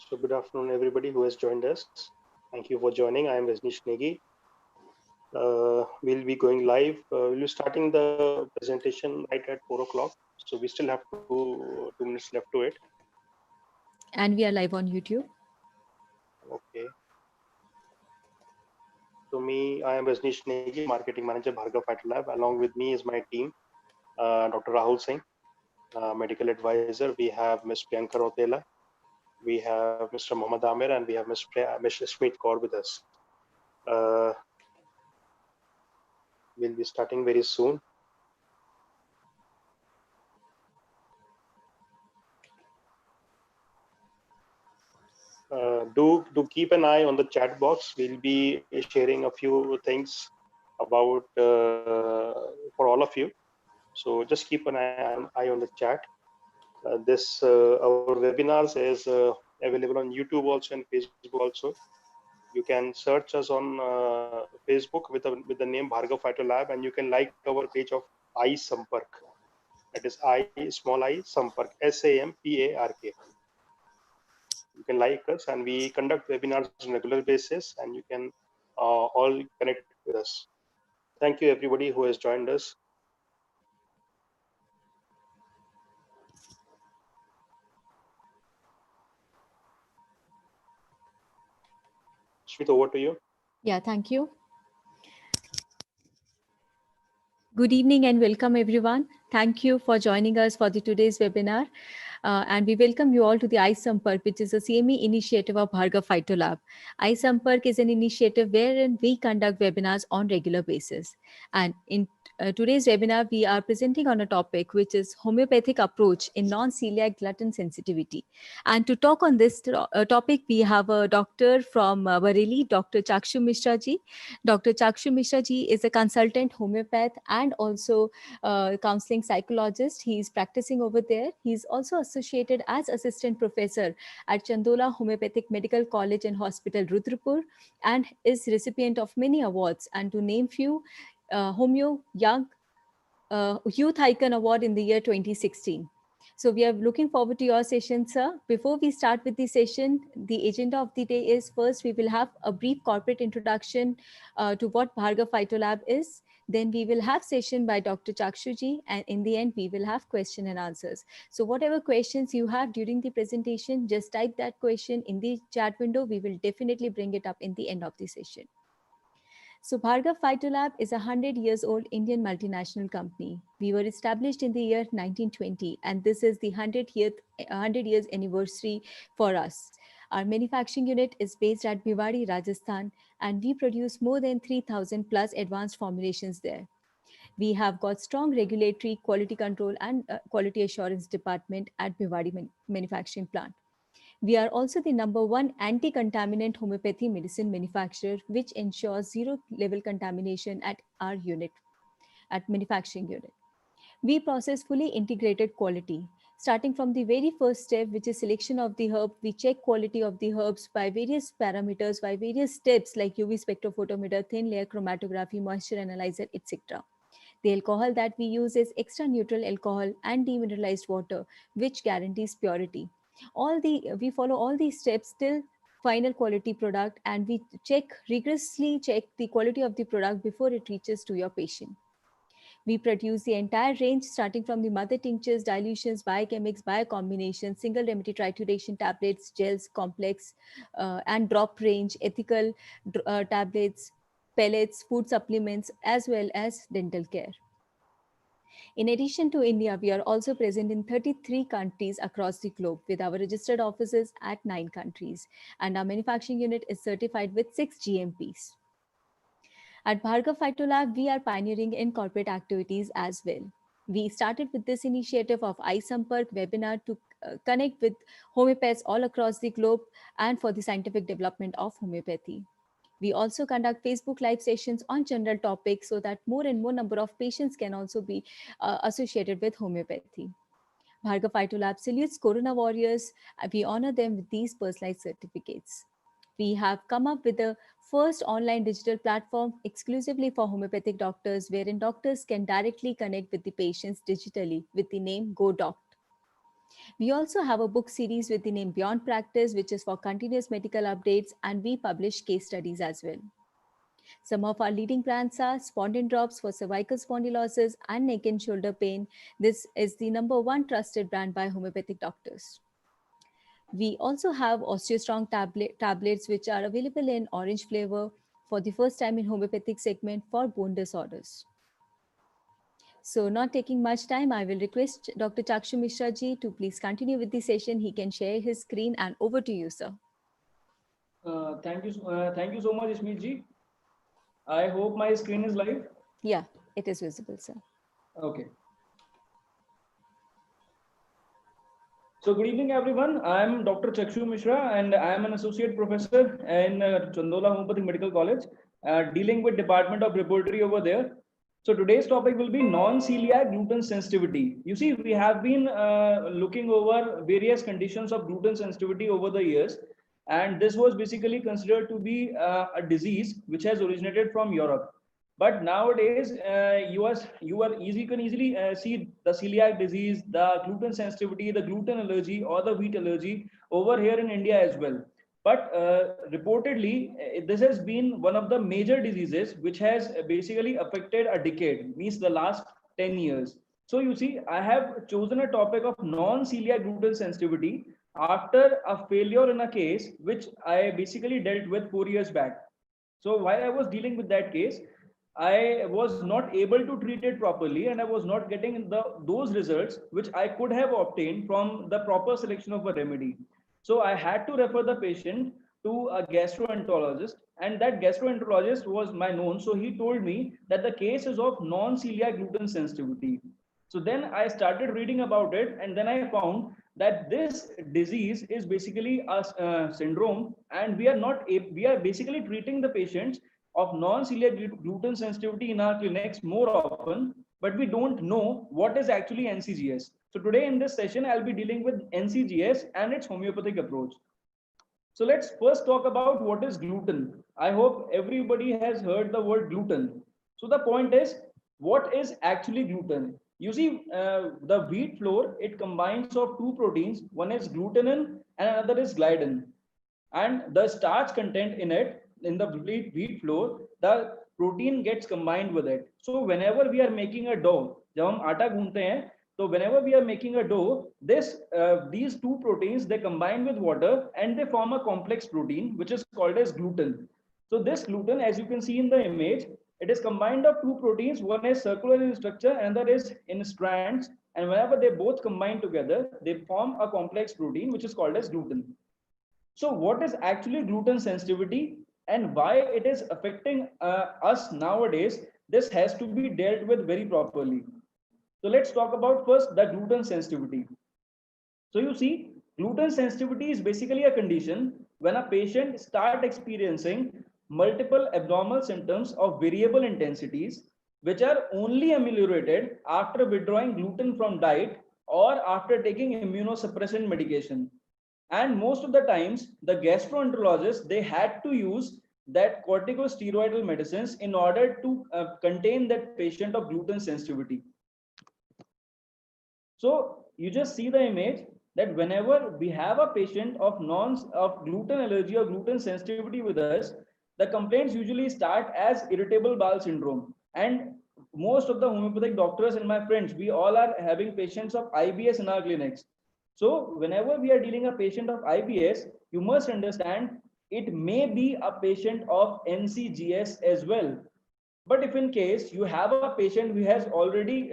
So good afternoon, everybody who has joined us. Thank you for joining. I am Rajnish Negi. We'll be going live. We'll be starting the presentation right at 4 o'clock. So we still have 2 minutes left to it. And we are live on YouTube. Okay. So I am Rajnish Negi, Marketing Manager, Bhargav Fighter Lab. Along with me is my team, Dr. Rahul Singh, Medical Advisor. We have Ms. Priyanka Rotela. We have Mr. Mohammad Amir, and we have Ms. Smith Kaur with us. Uh, we'll be starting very soon. Do keep an eye on the chat box. We'll be sharing a few things about for all of you. So just keep an eye on the chat. This our webinars is available on YouTube also and Facebook also. You can search us on Facebook with the name Bhargav Fighter Lab, and you can like our page of I Sampark. That is I small I Sampark, SAMPARK. You can like us, and we conduct webinars on a regular basis, and you can all connect with us. Thank you, everybody who has joined us. Shweta, over to you. Yeah, thank you. Good evening and welcome everyone. Thank you for joining us for today's webinar. And we welcome you all to the iSampark, which is a CME initiative of Bhargav Phyto Lab. iSampark is an initiative wherein we conduct webinars on regular basis. And in today's webinar, we are presenting on a topic which is homeopathic approach in non-celiac gluten sensitivity. And to talk on this topic, we have a doctor from Bareilly, Dr. Chakshu Mishra ji. Dr. Chakshu Mishra ji is a consultant homeopath and also counseling psychologist. He is practicing over there. He is also associated as assistant professor at Chandola Homeopathic Medical College and Hospital, Rudrapur, and is recipient of many awards. And to name few, Homeo Young Youth Icon Award in the year 2016. So we are looking forward to your session, sir. Before we start with the session, the agenda of the day is first we will have a brief corporate introduction to what Bhargav Phytolab is. Then we will have session by Dr. Chakshuji, and in the end we will have question and answers. So whatever questions you have during the presentation, just type that question in the chat window. We will definitely bring it up in the end of the session. So Bhargav Phytolab is a 100 years old Indian multinational company. We were established in the year 1920, and this is the 100 years anniversary for us. Our manufacturing unit is based at Bhiwadi, Rajasthan, and we produce more than 3,000 plus advanced formulations there. We have got strong regulatory, quality control, and quality assurance department at Bhiwadi manufacturing plant. We are also the number one anti-contaminant homeopathy medicine manufacturer, which ensures zero level contamination at our unit, at manufacturing unit. We process fully integrated quality. Starting from the very first step, which is selection of the herb, we check quality of the herbs by various parameters, by various steps like UV spectrophotometer, thin layer chromatography, moisture analyzer, etc. The alcohol that we use is extra neutral alcohol and demineralized water, which guarantees purity. We follow all these steps till final quality product, and we rigorously check the quality of the product before it reaches to your patient. We produce the entire range starting from the mother tinctures, dilutions, biochemics, biocombinations, single remedy trituration tablets, gels, complex and drop range, ethical tablets, pellets, food supplements, as well as dental care. In addition to India, we are also present in 33 countries across the globe with our registered offices at 9 countries. And our manufacturing unit is certified with 6 GMPs. At Bhargav Phytolab, we are pioneering in corporate activities as well. We started with this initiative of iSampark webinar to connect with homeopaths all across the globe and for the scientific development of homeopathy. We also conduct Facebook live sessions on general topics so that more and more number of patients can also be associated with homeopathy. Bhargav Phytolab salutes Corona warriors. We honor them with these personalized certificates. We have come up with the first online digital platform exclusively for homeopathic doctors, wherein doctors can directly connect with the patients digitally with the name GoDoct. We also have a book series with the name Beyond Practice, which is for continuous medical updates, and we publish case studies as well. Some of our leading brands are Spondin Drops for cervical spondylosis and neck and shoulder pain. This is the #1 trusted brand by homeopathic doctors. We also have OsteoStrong tablets, which are available in orange flavor for the first time in homeopathic segment for bone disorders. So not taking much time, I will request Dr. Chakshu Mishra ji to please continue with the session. He can share his screen, and over to you, sir. Thank you so much, Ishmeet ji. I hope my screen is live. Yeah, it is visible, sir. Okay. So good evening, everyone. I am Dr. Chakshu Mishra, and I am an associate professor in Chandola Homeopathic Medical College, dealing with Department of Laboratory over there. So today's topic will be non-celiac gluten sensitivity. You see, we have been looking over various conditions of gluten sensitivity over the years, and this was basically considered to be a disease which has originated from Europe. But nowadays, you can easily see the celiac disease, the gluten sensitivity, the gluten allergy, or the wheat allergy over here in India as well. But reportedly, this has been one of the major diseases which has basically affected a decade, means the last 10 years. So you see, I have chosen a topic of non-celiac gluten sensitivity after a failure in a case which I basically dealt with 4 years back. So while I was dealing with that case, I was not able to treat it properly, and I was not getting those results which I could have obtained from the proper selection of a remedy. So I had to refer the patient to a gastroenterologist, and that gastroenterologist was my known. So he told me that the case is of non-celiac gluten sensitivity. So then I started reading about it, and then I found that this disease is basically a syndrome, and we are basically treating the patients of non-celiac gluten sensitivity in our clinics more often, but we don't know what is actually NCGS. So today in this session, I'll be dealing with NCGS and its homeopathic approach. So let's first talk about what is gluten. I hope everybody has heard the word gluten. So the point is, what is actually gluten? You see, the wheat flour, it combines of two proteins. One is glutenin and another is gliadin. And the starch content in it, in the wheat flour, the protein gets combined with it. So whenever we are making a dough, जब हम आटा गूंथते हैं, so whenever we are making a dough, these two proteins, they combine with water and they form a complex protein which is called as gluten. So this gluten, as you can see in the image, it is combined of two proteins. One is circular in structure and the other is in strands. And whenever they both combine together, they form a complex protein which is called as gluten. So what is actually gluten sensitivity and why it is affecting us nowadays? This has to be dealt with very properly. So let's talk about first the gluten sensitivity. So you see, gluten sensitivity is basically a condition when a patient starts experiencing multiple abnormal symptoms of variable intensities, which are only ameliorated after withdrawing gluten from diet or after taking immunosuppressant medication. And most of the times, the gastroenterologists, they had to use that corticosteroidal medicines in order to contain that patient of gluten sensitivity. So you just see the image that whenever we have a patient of gluten allergy or gluten sensitivity with us, the complaints usually start as irritable bowel syndrome. And most of the homeopathic doctors and my friends, we all are having patients of IBS in our clinics. So whenever we are dealing a patient of IBS, you must understand it may be a patient of NCGS as well. But if in case you have a patient who has already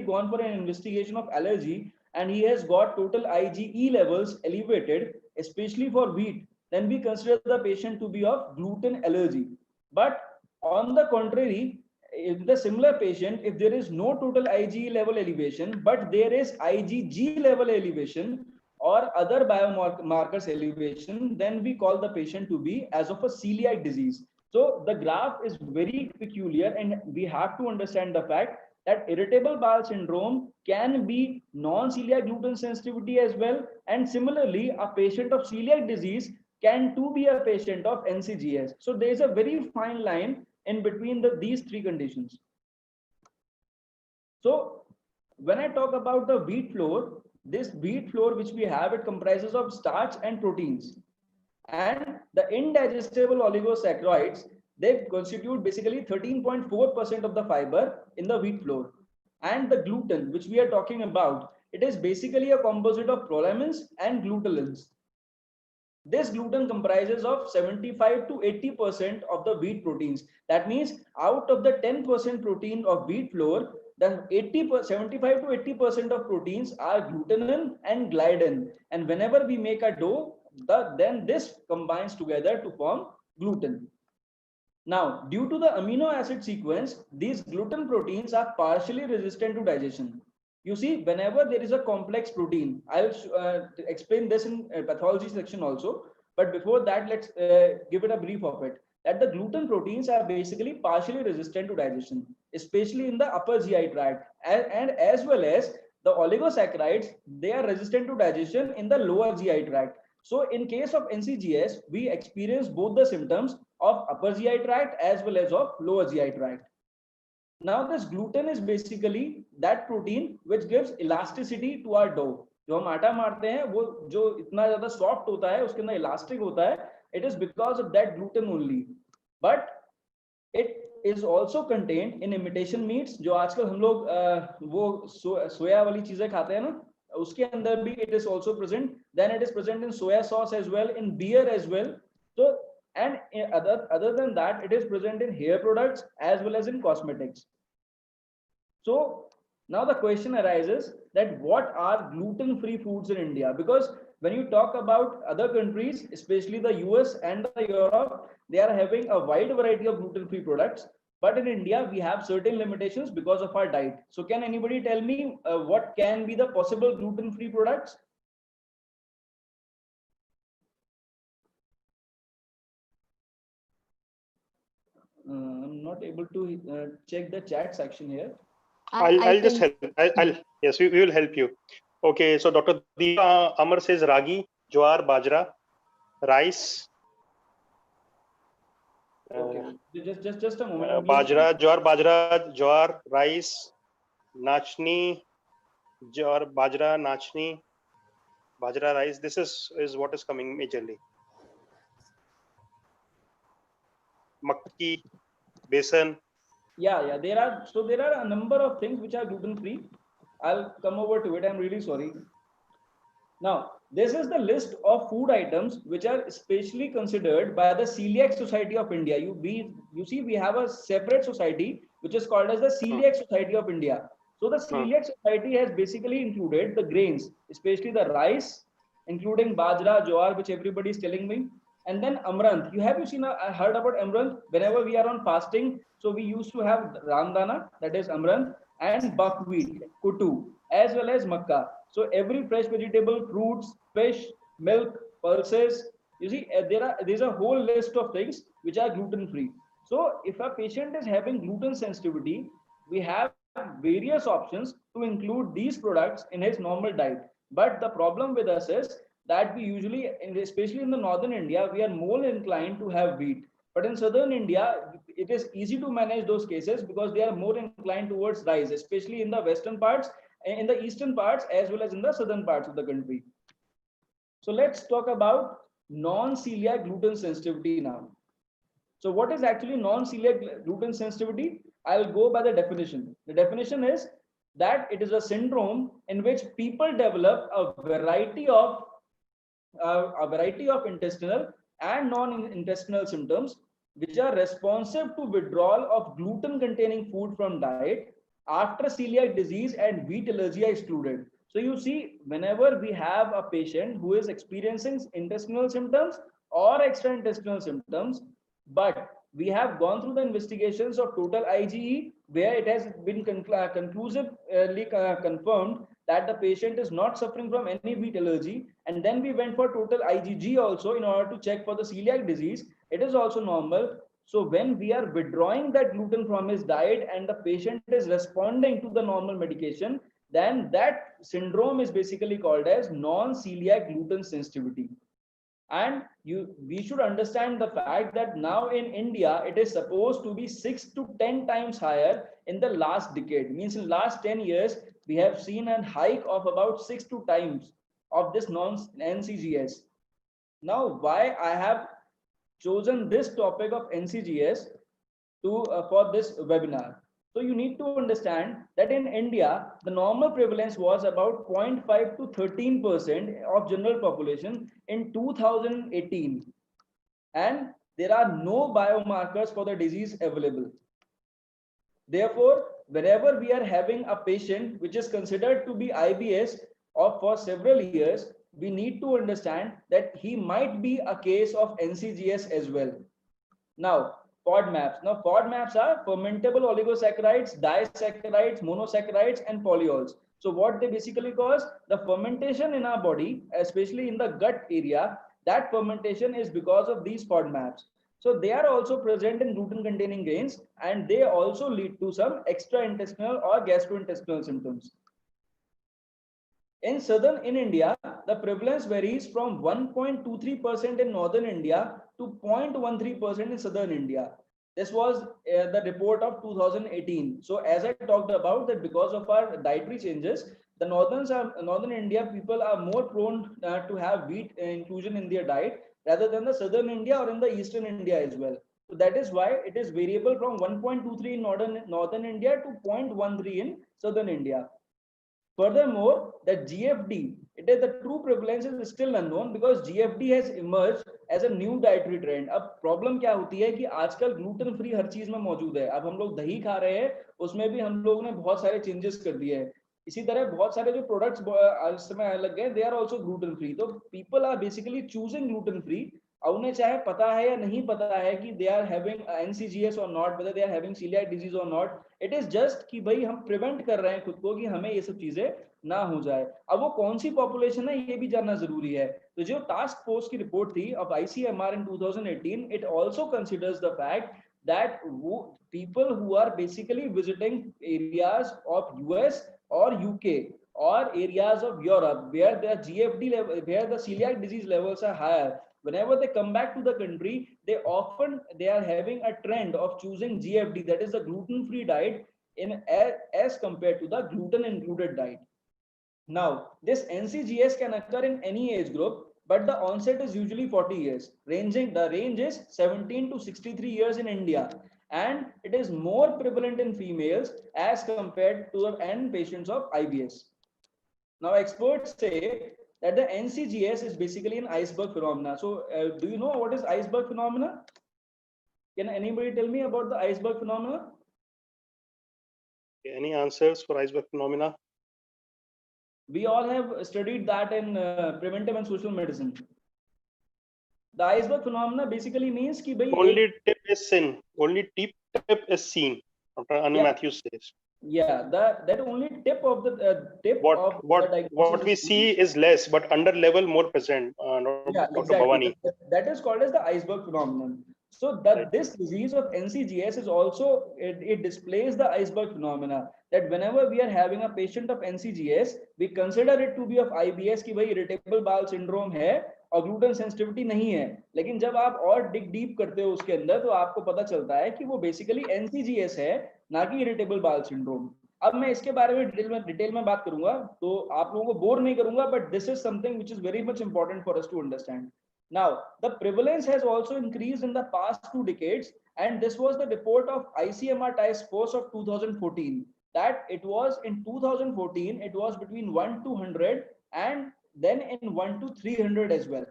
gone for an investigation of allergy and he has got total IgE levels elevated, especially for wheat, then we consider the patient to be of gluten allergy. But on the contrary, in the similar patient, if there is no total IgE level elevation, but there is IgG level elevation or other biomarkers elevation, then we call the patient to be as of a celiac disease. So the graph is very peculiar, and we have to understand the fact that irritable bowel syndrome can be non-celiac gluten sensitivity as well. And similarly, a patient of celiac disease can too be a patient of NCGS. So there is a very fine line in between these three conditions. So when I talk about the wheat flour, this wheat flour which we have, it comprises of starch and proteins. And the indigestible oligosaccharides, they constitute basically 13.4% of the fiber in the wheat flour. And the gluten, which we are talking about, it is basically a composite of prolamins and glutenins. This gluten comprises of 75 to 80% of the wheat proteins. That means out of the 10% protein of wheat flour, the 75 to 80% of proteins are glutenin and gliadin. And whenever we make a dough, then this combines together to form gluten. Now, due to the amino acid sequence, these gluten proteins are partially resistant to digestion. You see, whenever there is a complex protein, I'll explain this in pathology section also. But before that, let's give it a brief of it. That the gluten proteins are basically partially resistant to digestion, especially in the upper GI tract, and as well as the oligosaccharides, they are resistant to digestion in the lower GI tract. So in case of NCGS, we experience both the symptoms of upper GI tract as well as of lower GI tract. Now this gluten is basically that protein which gives elasticity to our dough. जो हम आटा मारते हैं वो जो इतना ज्यादा soft होता है, उसके अंदर इलास्टिक होता है, it is because of that gluten only. But it is also contained in imitation meats, जो आजकल हम लोग वो सोया वाली चीजें खाते हैं ना, उसके अंदर भी it is also present. Then it is present in soya sauce as well, in beer as well. So and other than that, it is present in hair products as well as in cosmetics. So now the question arises that what are gluten-free foods in India? Because when you talk about other countries, especially the US and the Europe, they are having a wide variety of gluten-free products. But in India, we have certain limitations because of our diet. So can anybody tell me what can be the possible gluten-free products? I'm not able to check the chat section here. I'll just help. Yes, we will help you. Okay, so Dr. Deepa Amar says ragi, jowar, bajra, rice. Okay, just a moment. Bajra, jowar, rice, nachni, jowar, bajra, nachni, bajra, rice. This is what is coming majorly. Makki, besan. Yeah, there are a number of things which are gluten free. I'll come over to it. I'm really sorry. Now, this is the list of food items which are specially considered by the Celiac Society of India. You see, we have a separate society which is called as the Celiac Society of India. So the Celiac Society has basically included the grains, especially the rice, including bajra, jowar, which everybody is telling me. And then amaranth. Have you heard about amaranth? Whenever we are on fasting, so we used to have ramdana, that is amaranth, and buckwheat, kutu, as well as makka. So every fresh vegetable, fruits, fish, milk, pulses, you see, there's a whole list of things which are gluten free. So if a patient is having gluten sensitivity, we have various options to include these products in his normal diet. But the problem with us is that we usually, especially in the northern India, we are more inclined to have wheat. But in southern India, it is easy to manage those cases because they are more inclined towards rice, especially in the western parts, in the eastern parts, as well as in the southern parts of the country. So let's talk about non-celiac gluten sensitivity now. So what is actually non-celiac gluten sensitivity? I'll go by the definition. The definition is that it is a syndrome in which people develop a variety of intestinal and non-intestinal symptoms which are responsive to withdrawal of gluten-containing food from diet after celiac disease and wheat allergy are excluded. So you see, whenever we have a patient who is experiencing intestinal symptoms or extra-intestinal symptoms, but we have gone through the investigations of total IgE where it has been conclusively confirmed that the patient is not suffering from any wheat allergy, and then we went for total IgG also in order to check for the celiac disease. It is also normal. So when we are withdrawing that gluten from his diet and the patient is responding to the normal medication, then that syndrome is basically called as non-celiac gluten sensitivity. And we should understand the fact that now in India, it is supposed to be 6 to 10 times higher in the last decade. Means in last 10 years, we have seen a hike of about 6 to times of this non-NCGS. Now, why I have chosen this topic of NCGS for this webinar? So you need to understand that in India, the normal prevalence was about 0.5 to 13% of general population in 2018. And there are no biomarkers for the disease available. Therefore, whenever we are having a patient which is considered to be IBS or for several years, we need to understand that he might be a case of NCGS as well. Now, FODMAPs. Now, FODMAPs are fermentable oligosaccharides, disaccharides, monosaccharides, and polyols. So what they basically cause, the fermentation in our body, especially in the gut area, that fermentation is because of these FODMAPs. So they are also present in gluten containing grains, and they also lead to some extra-intestinal or gastrointestinal symptoms. In India, the prevalence varies from 1.23% in northern India to 0.13% in southern India. This was the report of 2018. So as I talked about that, because of our dietary changes, the northern India people are more prone to have wheat inclusion in their diet rather than the southern India or in the eastern India as well. So that is why it is variable from 1.23 in northern India to 0.13 in southern India. Furthermore, the GFD, it is the true prevalence is still unknown because GFD has emerged as a new dietary trend. अब problem क्या होती है कि आजकल gluten free हर चीज में मौजूद है. अब हम लोग दही खा रहे हैं, उसमें भी हम लोगों ने बहुत सारे चेंजेस कर दिए हैं. इसी तरह बहुत सारे जो प्रोडक्ट्स इस समय लग गए, they are also gluten free. तो people are basically choosing gluten free. अब उन्हें चाहे पता है या नहीं पता है कि दे आर हैविंग NCGS और नॉट, whether they are having celiac disease और नॉट, इट इज जस्ट कि भाई हम प्रिवेंट कर रहे हैं खुद को कि हमें ये सब चीजें ना हो जाए. अब वो कौन सी पॉपुलेशन है ये भी जानना जरूरी है. तो जो टास्क फोर्स की रिपोर्ट थी of ICMR in 2018, it also considers the fact that people who are basically visiting areas of US or UK or areas of Europe where the GFD level, where the celiac disease levels are higher, whenever they come back to the country, they are having a trend of choosing GFD, that is the gluten free diet, as compared to the gluten included diet. Now, this NCGS can occur in any age group, but the onset is usually 40 years. The range is 17 to 63 years in India, and it is more prevalent in females as compared to the patients of IBS. Now, experts say that the NCGS is basically an iceberg phenomena. So, do you know what is iceberg phenomena? Can anybody tell me about the iceberg phenomena? Any answers for iceberg phenomena? We all have studied that in preventive and social medicine. The iceberg phenomena basically means कि भाई only tip is seen. Only tip is seen. Dr. Anu Matthews says. Yeah, that only tip of the what we see is less, but under level more present. Yeah, Dr. exactly. Bhavani. That is called as the iceberg phenomenon. So this disease of NCGS is also, it displays the iceberg phenomena, that whenever we are having a patient of NCGS, we consider it to be of IBS कि भाई irritable bowel syndrome है और gluten sensitivity नहीं है. लेकिन जब आप और dig deep करते हो उसके अंदर, तो आपको पता चलता है कि वो basically NCGS है, ना कि irritable bowel syndrome. अब मैं इसके बारे में डिटेल में बात करूंगा, तो आप लोगों को बोर नहीं करूंगा, but this is something which is very much important for us to understand. Now, the prevalence has also increased in the past 2 decades, and this was the report of ICMR Task Force of 2014, that it was in 2014, it was between 1 to 100, and then in 1 to 300 as well.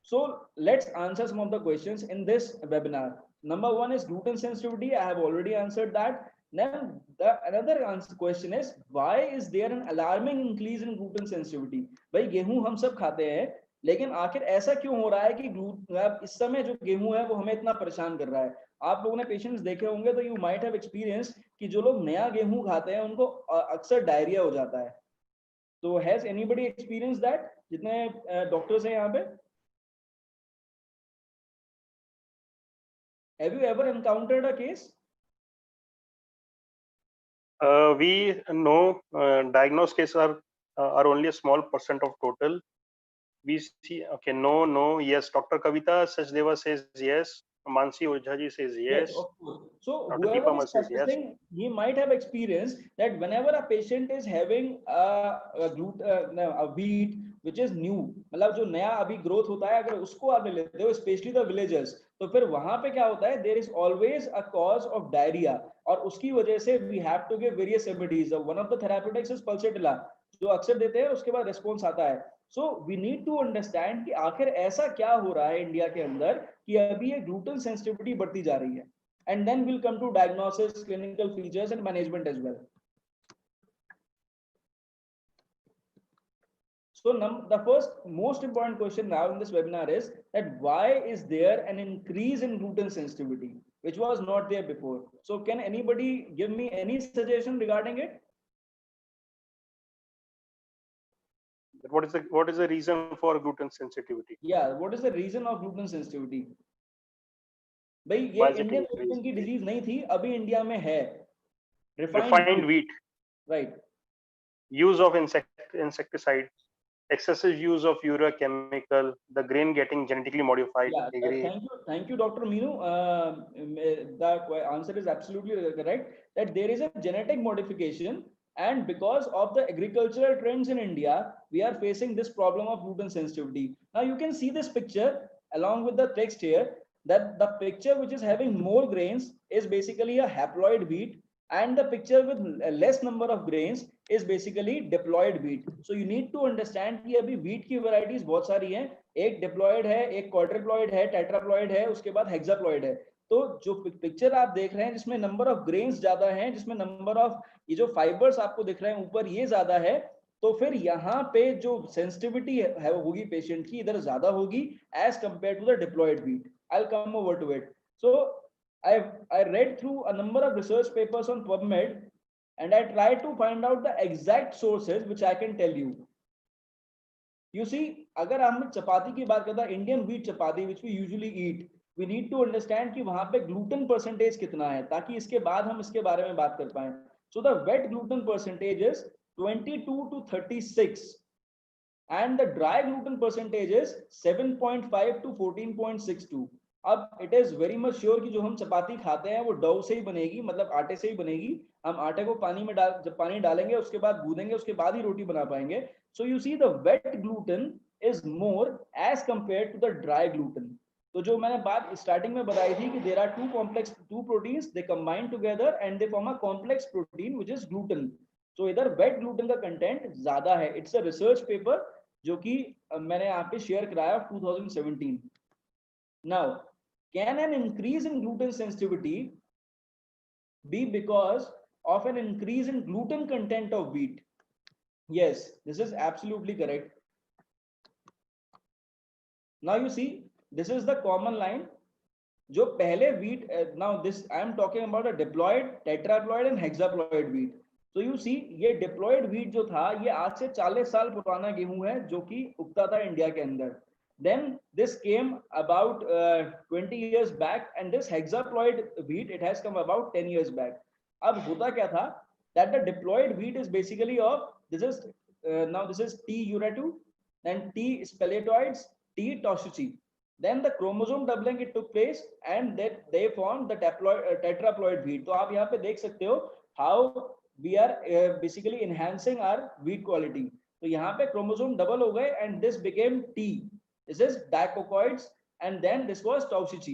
So let's answer some of the questions in this webinar. Number 1 is gluten sensitivity. I have already answered that. Then another question is, why is there an alarming increase in gluten sensitivity? भाई गेहूं हम सब खाते हैं, लेकिन आखिर ऐसा क्यों हो रहा है कि इस समय जो गेहूं है वो हमें इतना परेशान कर रहा है? आप लोगों ने पेशेंट्स देखे होंगे, तो यू माइट हैव एक्सपीरियंस कि जो लोग नया गेहूं खाते हैं उनको अक्सर डायरिया हो जाता है. तो हैज एनीबडी एक्सपीरियंस दैट? जितने डॉक्टर्स हैं यहाँ पे, have you ever encountered a case? We know diagnosed cases are only a small percent of total. We see, okay, no, yes. Dr. Kavita Sachdeva says yes. Mansi Ojha ji says Yes, yes. of course. So Dr. whoever Deepa is says yes. practicing, he might have experienced that whenever a patient is having a wheat which is new, मतलब जो नया अभी growth होता है, अगर उसको आप ले लेते हो, especially the villagers, तो फिर वहां पे क्या होता है, there is always a cause of diarrhea, और उसकी वजह से we have to give various remedies. One of the therapeutics is pulsatilla, जो अक्सर देते हैं, उसके बाद response आता है. So we need to understand कि आखिर ऐसा क्या हो रहा है इंडिया के अंदर कि अभी ये ग्लूटेन सेंसिटिविटी बढ़ती जा रही है, and then will come to diagnosis, clinical features and management as well. So the first most important question now in this webinar is that why is there an increase in gluten sensitivity which was not there before? So can anybody give me any suggestion regarding it? What is the reason for gluten sensitivity? Yeah, what is the reason of gluten sensitivity? भाई ये Indian origin की disease नहीं थी, अभी India में है. Refined wheat, right? Use of insecticide, excessive use of urea chemical, the grain getting genetically modified. Yeah, thank you, Dr. Meenu. The answer is absolutely correct, that there is a genetic modification, and because of the agricultural trends in India, we are facing this problem of gluten sensitivity. Now you can see this picture along with the text here, that the picture which is having more grains is basically a haploid wheat, and the picture with less number of grains is basically diploid wheat. So you need to understand कि अभी wheat की varieties बहुत सारी हैं, एक diploid है, एक quadriploid है, tetraploid है, उसके बाद hexaploid है. तो जो पिक्चर आप देख रहे हैं जिसमें नंबर ऑफ ग्रेन्स ज्यादा हैं, जिसमें नंबर ऑफ ये जो फाइबर्स आपको दिख रहे हैं ऊपर ये ज्यादा है, तो फिर यहाँ पे जो सेंसिटिविटी है होगी पेशेंट की इधर ज्यादा होगी as compare to the diploid wheat. I'll come over to it. So I read through a number of research papers on PubMed, and I tried to find out the exact sources which I can tell you. You see, अगर हम चपाती की बात करते हैं, Indian wheat chapati which we usually eat, we need to understand कि वहां पे gluten percentage कितना है, ताकि इसके बाद हम इसके बारे में बात कर पाएं. So the wet gluten percentage is 22 to 36, and the dry gluten percentage is 7.5 to 14.62. अब it is very much sure कि जो हम चपाती खाते हैं वो डो से ही बनेगी, मतलब आटे से ही बनेगी. हम आटे को पानी में जब पानी डालेंगे उसके बाद गूंदेंगे, उसके बाद ही रोटी बना पाएंगे. So you see the wet gluten is more as compare to the dry gluten. तो जो मैंने बात स्टार्टिंग में बताई थी कि there are two proteins, they combine together and they form a complex protein which is gluten. तो इधर वेट ग्लूटेन का कंटेंट ज्यादा है. इट्स अ रिसर्च पेपर जो कि मैंने यहाँ पे शेयर कराया 2017. Now, can an increase in gluten sensitivity be because of an increase in gluten content of wheat? Yes, this is absolutely correct. Now you see, this is the common line. जो पहले wheat, now this I am talking about a diploid, tetraploid and hexaploid wheat. So you see, ये diploid wheat जो था, ये आज से 40 साल पुराना गेहूं है जो कि उगता था इंडिया के अंदर. Then this came about 20 years back, and this hexaploid wheat, it has come about 10 years back. अब होता क्या था, that the diploid wheat is basically of, this is now this is T uratu, then T speletoids, T Toshchi. Then the chromosome doubling it took place, and that they formed the tetraploid wheat. तो आप यहाँ पे देख सकते हो how we are basically enhancing our wheat quality. तो यहाँ पे chromosome double हो गए, and this became T. This is dicocoids, and then this was Taushichi.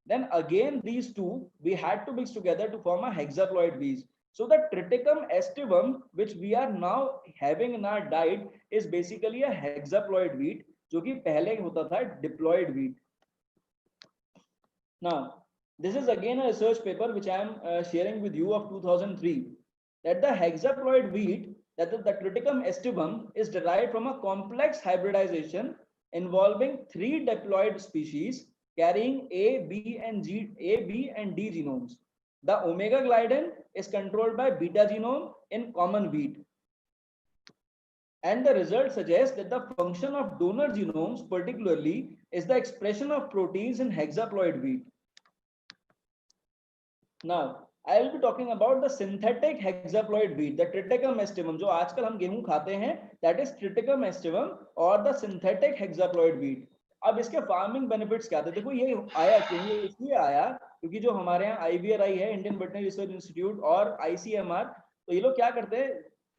Then again these two we had to mix together to form a hexaploid wheat. So the Triticum aestivum which we are now having in our diet is basically a hexaploid wheat, जो कि पहले होता था diploid wheat. Now this is again a research paper which I am sharing with you of 2003, that the hexaploid wheat, that the Triticum aestivum is derived from a complex hybridization involving 3 diploid species carrying A, B and D genomes. The omega gliadin is controlled by beta genome in common wheat, and the result suggests that the function of donor genomes particularly is the expression of proteins in hexaploid wheat. Now I will be talking about the synthetic hexaploid wheat, the Triticum aestivum. जो आजकल हम गेहूं खाते हैं, that is Triticum aestivum or the synthetic hexaploid wheat. अब इसके farming benefits क्या थे? देखो ये आया क्यों? ये इसलिए आया क्योंकि जो हमारे यहाँ IVRI है, इंडियन वेटरनरी रिसर्च इंस्टीट्यूट, और ICMR, तो ये लोग क्या करते हैं,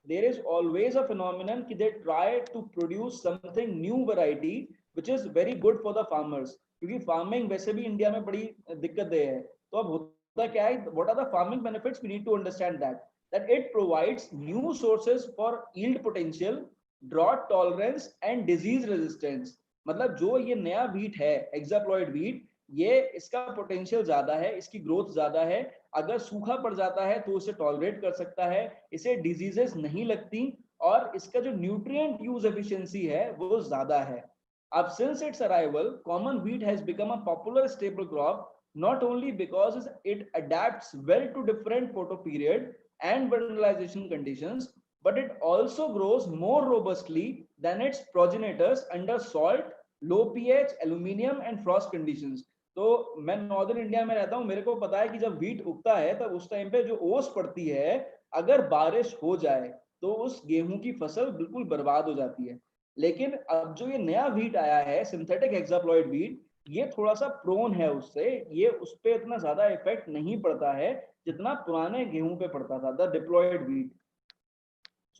there is always a phenomenon कि they try to produce something new variety which is very good for the farmers, क्योंकि फार्मिंग वैसे भी इंडिया में बड़ी दिक्कत है। तो अब होता क्या है, what are the farming benefits? We need to understand that it provides new sources for yield potential, drought tolerance and disease resistance। मतलब जो ये नया व्हीट है, हेक्साप्लॉइड व्हीट, ये इसका पोटेंशियल ज्यादा है, इसकी ग्रोथ ज्यादा है, अगर सूखा पड़ जाता है तो उसे टॉलरेट कर सकता है, इसे डिजीजेस नहीं लगती, और इसका जो न्यूट्रिएंट यूज एफिशिएंसी है वो ज्यादा है। अब since it's arrival, common wheat has become a popular stable crop, not only because it adapts well to different photoperiod and vernalization conditions, but it also grows more robustly than its progenitors under salt, low pH, aluminium and frost conditions। तो मैं northern India में रहता हूँ, मेरे को पता है कि जब व्हीट उगता है तब उस टाइम पे जो ओस पड़ती है, अगर बारिश हो जाए तो उस गेहूं की फसल बिल्कुल बर्बाद हो जाती है। लेकिन अब जो ये नया व्हीट आया है, सिंथेटिक हेक्साप्लॉइड व्हीट, ये थोड़ा सा प्रोन है उससे, ये उस पे इतना ज्यादा इफेक्ट नहीं पड़ता है जितना पुराने गेहूं पे पड़ता था, the diploid wheat.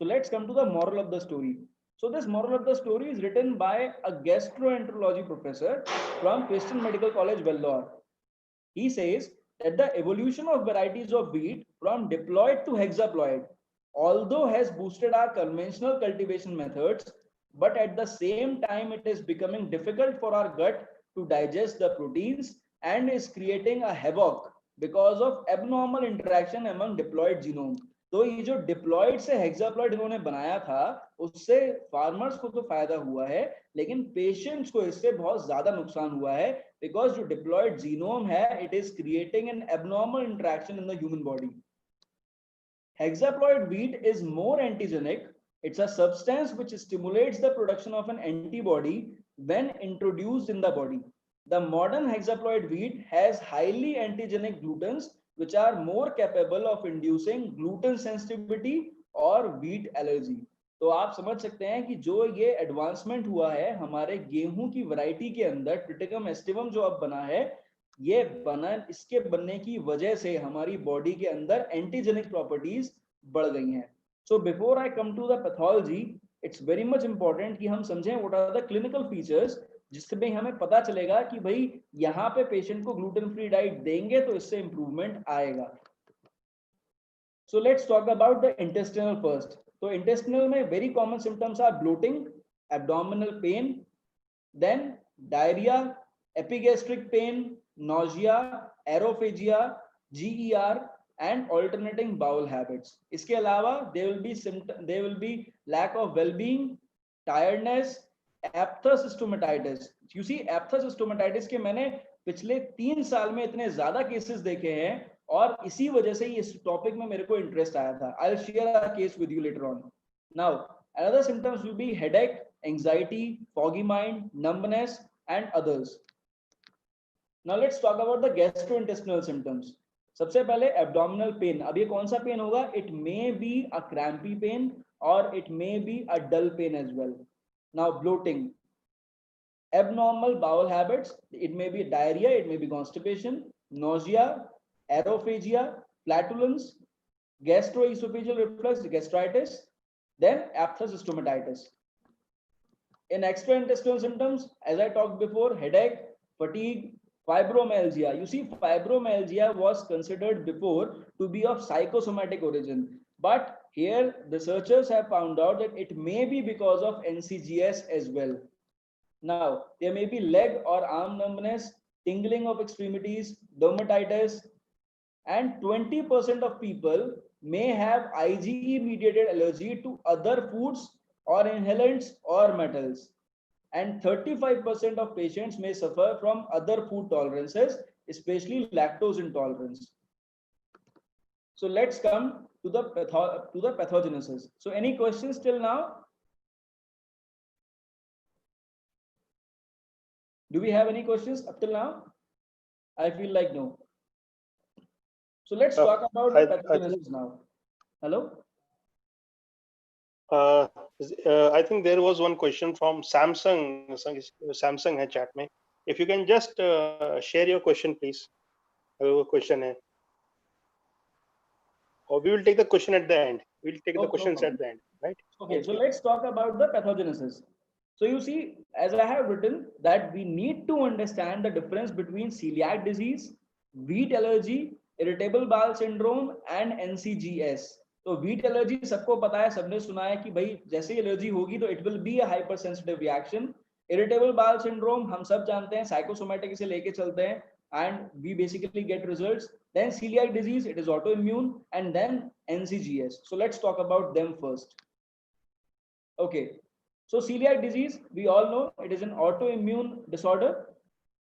So let's come to the moral of the story. So this moral of the story is written by a gastroenterology professor from Christian Medical College, Vellore. He says that the evolution of varieties of wheat from diploid to hexaploid, although has boosted our conventional cultivation methods, but at the same time it is becoming difficult for our gut to digest the proteins and is creating a havoc because of abnormal interaction among diploid genome। तो ये जो diploid से हेक्साप्लॉयड इन्होंने बनाया था, उससे farmers को तो फायदा हुआ है, लेकिन पेशेंट्स को इससे बहुत ज्यादा नुकसान हुआ है, बिकॉज जो डिप्लॉयड जीनोम है, it is creating an abnormal interaction in the human body. Hexaploid wheat is more antigenic. It's a substance which stimulates the production of an antibody when introduced in the body. The modern hexaploid wheat has highly antigenic glutens which are more capable of inducing gluten sensitivity or wheat allergy। तो आप समझ सकते हैं कि जो ये advancement हुआ है हमारे गेहूं की वैरायटी के अंदर, ट्रिटिकम एस्टिवम जो अब बना है, ये बना, इसके बनने की वजह से हमारी बॉडी के अंदर एंटीजेनिक प्रॉपर्टीज बढ़ गई हैं। So before I come to the pathology, it's very much important कि हम समझें what are the clinical features, जिसमें हमें पता चलेगा कि भाई यहाँ पे पेशेंट को ग्लूटेन फ्री डाइट देंगे तो इससे इंप्रूवमेंट आएगा। So let's talk about the intestinal first. तो इंटेस्टिनल में very common symptoms are bloating, abdominal pain, then diarrhoea, epigastric pain, nausea, aerophagia, GER and alternating bowel habits। इसके अलावा there will be lack of well-being, tiredness, aphthous stomatitis। You see aphthous stomatitis के मैंने पिछले 3 साल में इतने ज्यादा cases देखे हैं, और इसी वजह से इस टॉपिक में मेरे को इंटरेस्ट आया था। I'll share a case with you later on। Now another symptoms will be headache, anxiety, foggy mind, numbness and others। Now let's talk about the gastrointestinal symptoms। सबसे पहले abdominal pain। अब ये कौन सा पेन होगा? It may be a crampy pain or it may be a dull pain as well। Now bloating, abnormal bowel habits, it may be diarrhea, it may be constipation, nausea, aerophagia, flatulence, gastroesophageal reflux, gastritis, then aphthous stomatitis। In extraintestinal symptoms, as I talked before, headache, fatigue, fibromyalgia। You see, fibromyalgia was considered before to be of psychosomatic origin, but here researchers have found out that it may be because of NCGS as well। Now there may be leg or arm numbness, tingling of extremities, dermatitis, and 20% of people may have IgE mediated allergy to other foods or inhalants or metals, and 35% of patients may suffer from other food tolerances, especially lactose intolerance। So let's come to the pathogenesis। So any questions till now? Do we have any questions up till now? I feel like no। So let's talk about the pathogenesis now। Hello? I think there was one question from Samsung. Samsung है chat में. If you can just share your question, please. Question है. Or we will take the question at the end. We'll take the questions at the end, right? Okay, so let's talk about the pathogenesis. So you see, as I have written, that we need to understand the difference between celiac disease, wheat allergy, irritable bowel syndrome, and NCGS. तो wheat allergy सबको पता है, सबने सुना है कि भाई जैसे एलर्जी होगी तो it will be a hypersensitive reaction. Irritable bowel syndrome हम सब जानते हैं, psychosomatic से लेके चलते हैं, and we basically get results. Then celiac disease, it is autoimmune, and then NCGS. So let's talk about them first. Okay, so celiac disease, we all know it is an autoimmune disorder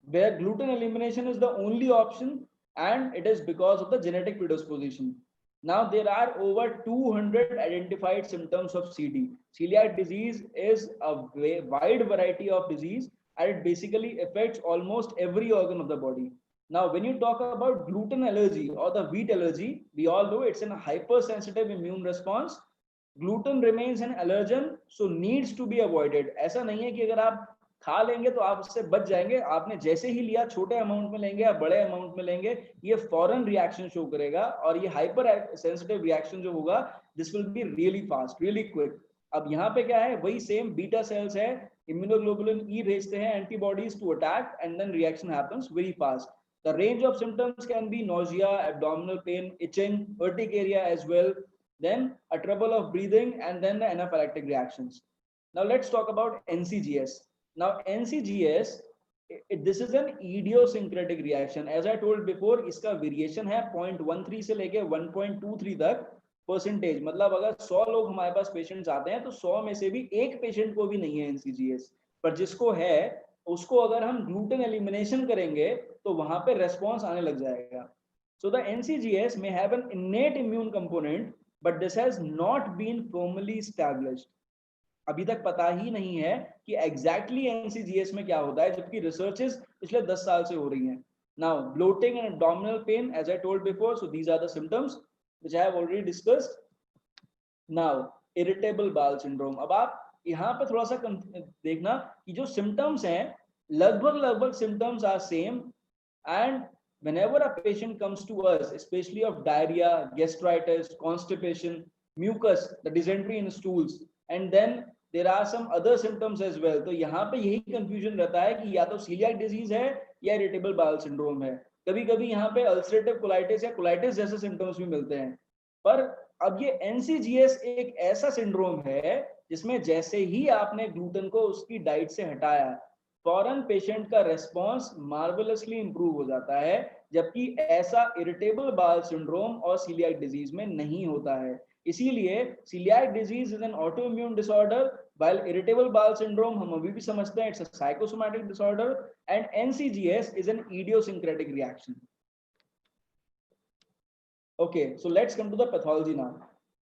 where gluten elimination is the only option, and it is because of the genetic predisposition. Now there are over 200 identified symptoms of CD. Celiac disease is a wide variety of disease, and it basically affects almost every organ of the body. Now, when you talk about gluten allergy or the wheat allergy, we all know it's a hypersensitive immune response. Gluten remains an allergen, so needs to be avoided. ऐसा नहीं है कि अगर आप खा लेंगे तो आप उससे बच जाएंगे. आपने जैसे ही लिया, छोटे अमाउंट में लेंगे या बड़े अमाउंट में लेंगे, ये फॉरन रिएक्शन शो करेगा, और ये हाइपर सेंसिटिव रिएक्शन जो होगा, this will be really fast, really quick. अब यहाँ पे क्या है, वही सेम बीटा सेल्स है, इम्यूनोग्लोबुलिन ई भेजते हैं antibodies to attack, and then reaction happens very fast. The range of symptoms can be nausea, abdominal pain, itching, urticaria as well, then a trouble of breathing, and then the anaphylactic reactions. Now let's talk about NCGS. Now NCGS, this is an idiosyncratic reaction. As I told before, इसका variation है 0.13 से लेके 1.23 तक percentage. मतलब अगर 100 लोग हमारे पास patients आते हैं तो 100 में से भी एक पेशेंट को भी नहीं है NCGS, पर जिसको है उसको अगर हम ग्लूटेन एलिमिनेशन करेंगे तो वहां पे रेस्पॉन्स आने लग जाएगा. So the NCGS may have an innate immune component, but this has not been formally established. अभी तक पता ही नहीं है कि exactly NCGS में क्या होता है, जबकि researches पिछले 10 साल से हो रही हैं. Now, bloating and abdominal pain, as I told before, so these are the symptoms which I have already discussed. Now, irritable bowel syndrome. अब आप यहाँ पे थोड़ा सा देखना कि जो symptoms हैं, लगभग symptoms are same, and whenever a patient comes to us, especially of diarrhea, gastritis, constipation, mucus, the dysentery in stools, and then there are some other symptoms as well. तो यहाँ पे यही confusion रहता है कि या तो celiac disease है या irritable bowel syndrome है. कभी-कभी यहाँ पे ulcerative colitis या colitis जैसे symptoms भी मिलते हैं. पर अब ये NCGS एक ऐसा syndrome है जिसमें जैसे ही आपने gluten को उसकी डाइट से हटाया, फॉरन पेशेंट का रेस्पॉन्स मार्वेलसली इंप्रूव हो जाता है, जबकि ऐसा इरिटेबल बाउल सिंड्रोम और सीलियाक डिजीज में नहीं होता है. इसीलिए celiac disease is an autoimmune disorder, while irritable bowel syndrome हम अभी भी समझते हैं it's a psychosomatic disorder, and NCGS is an idiosyncratic reaction. Okay, so let's come to the pathology now.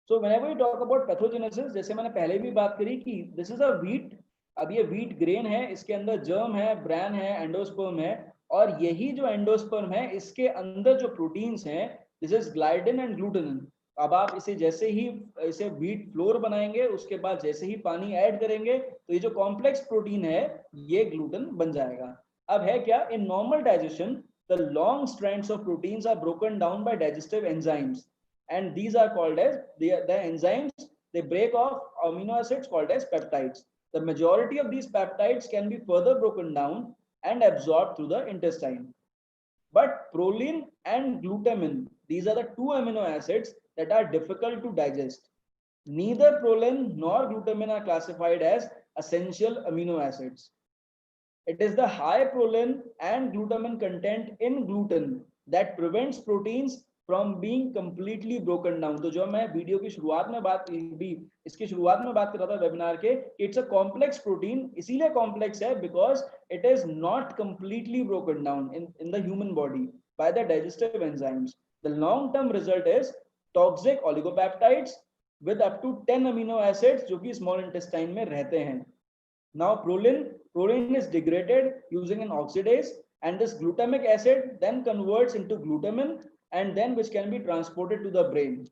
So whenever you talk about pathogenesis, जैसे मैंने पहले भी बात करी कि दिस इज अ व्हीट. अब ये व्हीट ग्रेन है, इसके अंदर जर्म है, ब्रैन है, एंडोस्पर्म है, और यही जो एंडोस्पर्म है इसके अंदर जो प्रोटीन्स हैं, दिस इज ग्लाइडिन एंड ग्लूटेनिन. अब आप इसे जैसे ही इसे व्हीट फ्लोर बनाएंगे, उसके बाद जैसे ही पानी ऐड करेंगे तो ये जो कॉम्प्लेक्स प्रोटीन है ये ग्लूटेन बन जाएगा. अब है क्या, in normal digestion the long strands of proteins are broken down by digestive enzymes, and these are called as the enzymes, they break off amino acids called as peptides. The majority of these peptides can be further broken down and absorbed through the intestine. But proline and glutamine, these are the two amino acids that are difficult to digest. Neither proline nor glutamine are classified as essential amino acids. It is the high proline and glutamine content in gluten that prevents proteins from being completely broken down. तो जो मैं video की शुरुआत में इसकी शुरुआत में बात कर रहा था वेबिनार के, इट्स अ कॉम्प्लेक्स प्रोटीन. इसीलिए कॉम्प्लेक्स है because it is not completely broken down in the human body by the digestive enzymes. The long term result is toxic oligopeptides with up to 10 amino acids जो कि small intestine में रहते हैं. Now proline is degraded using an oxidase, and this glutamic acid then converts into glutamine, and then which can be transported to the brain.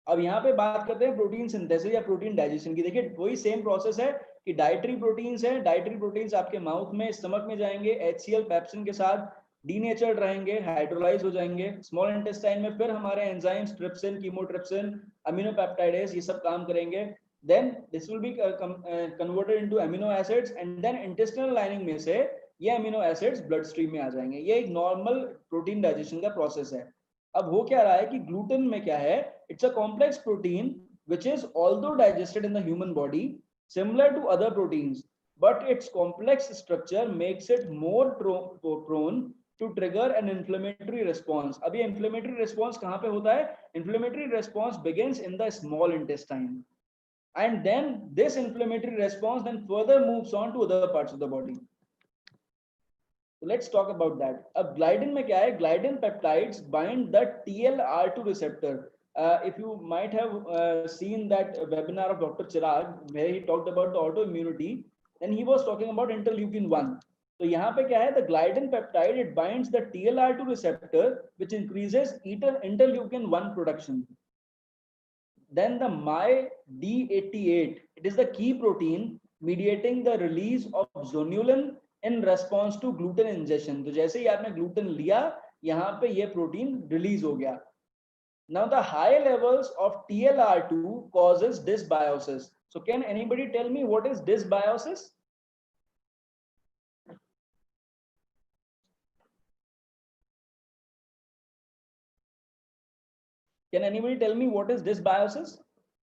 अब यहाँ पे बात करते हैं प्रोटीन सिंथेसिस या प्रोटीन डाइजेशन की। देखिए वही सेम प्रोसेस है कि डाइटरी प्रोटीन्स है, डाइटरी प्रोटीन्स आपके माउथ में, स्टमक में जाएंगे, HCl पेप्सिन के साथ डीनेचर्ड रहेंगे, हाइड्रोलाइज हो जाएंगे, स्मॉल इंटेस्टाइन में फिर हमारे एंजाइम्स ट्रिप्सिन, कीमोट्रिप्सिन, अमीनोपेप्टाइडेज ये सब काम करेंगे। Then this will be converted into amino acids and then intestinal lining में से ये अमीनो एसिड्स ब्लड स्ट्रीम में आ जाएंगे। ये एक नॉर्मल प्रोटीन डाइजेशन का प्रोसेस है। अब हो क्या रहा है कि ग्लूटेन में क्या है, it's a complex protein which is although digested in the human body similar to other proteins, but its complex structure makes it more prone to trigger an inflammatory response. अब ये inflammatory response कहाँ पे होता है? Inflammatory response begins in the small intestine and then this inflammatory response then further moves on to other parts of the body. So let's talk about that. अब gliadin में क्या है? Gliadin peptides bind the TLR2 receptor. If you might have seen that webinar of Dr. Chirag where he talked about the autoimmunity, then he was talking about interleukin 1. तो यहाँ पे क्या है? The gliadin peptide it binds the TLR2 receptor which increases interleukin 1 production. Then the MyD88, it is the key protein mediating the release of zonulin in response to gluten ingestion. तो जैसे ही आपने gluten लिया, यहाँ पे ये protein release हो गया. Now the high levels of TLR2 causes dysbiosis. So can anybody tell me what is dysbiosis? Can anybody tell me what is dysbiosis?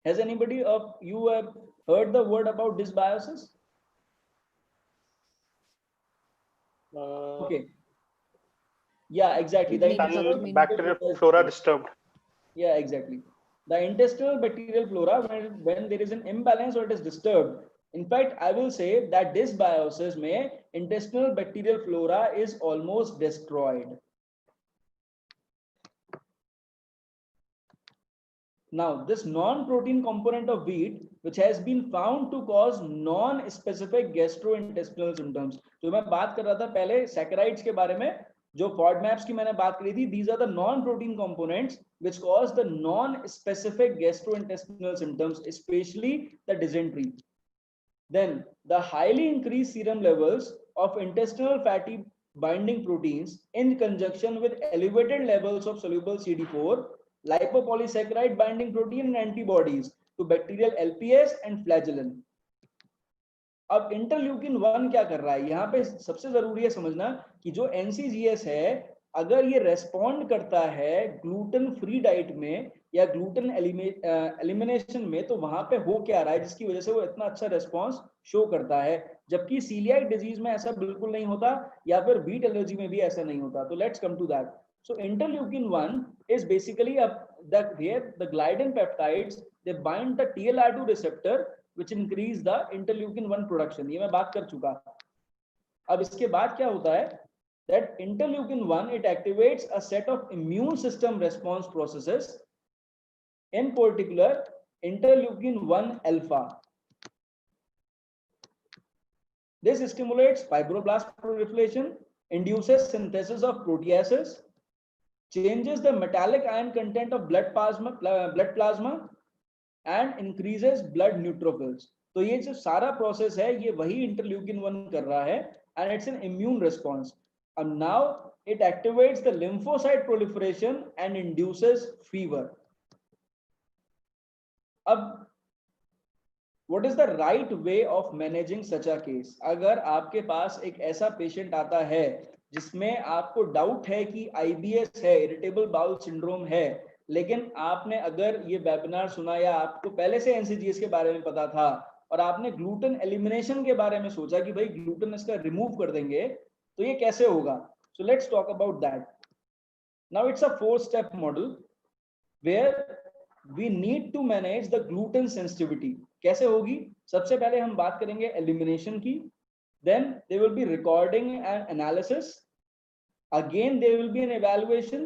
Has anybody of you have heard the word about dysbiosis? Okay. Yeah, exactly. The Intestinal bacterial flora disturbed. Yeah, exactly. The intestinal bacterial flora, when there is an imbalance or it is disturbed. In fact, I will say that dysbiosis may intestinal bacterial flora is almost destroyed. Now, this non-protein component of wheat, which has been found to cause non-specific gastrointestinal symptoms. तो मैं बात कर रहा था पहले saccharides के बारे में, जो FODMAPs की मैंने बात करी थी. These are the non-protein components which cause the non-specific gastrointestinal symptoms, especially the dysentery. Then the highly increased serum levels of intestinal fatty binding proteins in conjunction with elevated levels of soluble CD4, lipopolysaccharide binding protein and antibodies to bacterial LPS and flagellin. अब interleukin 1 क्या कर रहा है? यहाँ पे सबसे जरूरी है समझना कि जो NCGS है, अगर ये रेस्पॉन्ड करता है ग्लूटेन फ्री डाइट में या ग्लूटेन एलिमिनेशन में, तो वहां पे हो क्या रहा है जिसकी वजह से वो इतना अच्छा रेस्पॉन्स शो करता है, जबकि सीलियाक डिजीज में ऐसा बिल्कुल नहीं होता, या फिर व्हीट एलर्जी में भी ऐसा नहीं होता. तो let's come to that. So interleukin 1 is basically where the gliadin peptides they bind the TLR2 receptor which increase the interleukin 1 production. ये मैं बात कर चुका. अब इसके बाद क्या होता है? That interleukin 1 it activates a set of immune system response processes, in particular interleukin 1 alpha. This stimulates fibroblast proliferation, induces synthesis of proteases, changes the metallic ion content of blood plasma and increases blood neutrophils. तो ये जो सारा process है ये वही interleukin 1 कर रहा है and it's an immune response. And now it activates the lymphocyte proliferation and induces fever. अब what is the right way of managing such a case? अगर आपके पास एक ऐसा पेशेंट आता है जिसमें आपको डाउट है कि IBS है, इरिटेबल बाउल सिंड्रोम है, लेकिन आपने अगर ये वेबिनार सुना या आपको पहले से NCGS के बारे में पता था और आपने ग्लूटेन एलिमिनेशन के बारे में सोचा कि भाई ग्लूटेन इसका रिमूव कर देंगे, तो ये कैसे होगा? So let's talk about that. Now it's a 4-step model where we need to manage the gluten sensitivity. कैसे होगी? सबसे पहले हम बात करेंगे एलिमिनेशन की, then there will be recording and analysis, again there will be an evaluation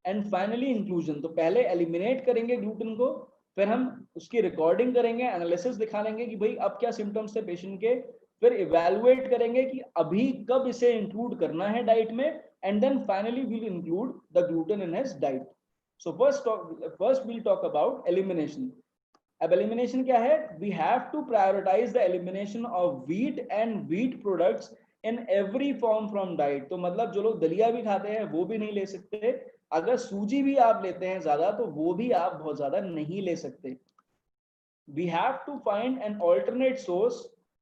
and finally inclusion. तो पहले एलिमिनेट करेंगे ग्लूटेन को, फिर हम उसकी रिकॉर्डिंग करेंगे, एनालिसिस दिखा लेंगे कि भाई अब क्या सिम्टम्स थे पेशेंट के, फिर इवैल्यूएट करेंगे कि अभी कब इसे इंक्लूड करना है डाइट में, and then finally we will include the gluten in his diet. So first we'll talk about elimination. अब elimination क्या है? We have to prioritize the elimination of wheat and wheat products in every form from diet. तो मतलब जो लोग दलिया भी खाते हैं वो भी नहीं ले सकते, अगर सूजी भी आप लेते हैं ज्यादा तो वो भी आप बहुत ज्यादा नहीं ले सकते. We have to find an alternate source,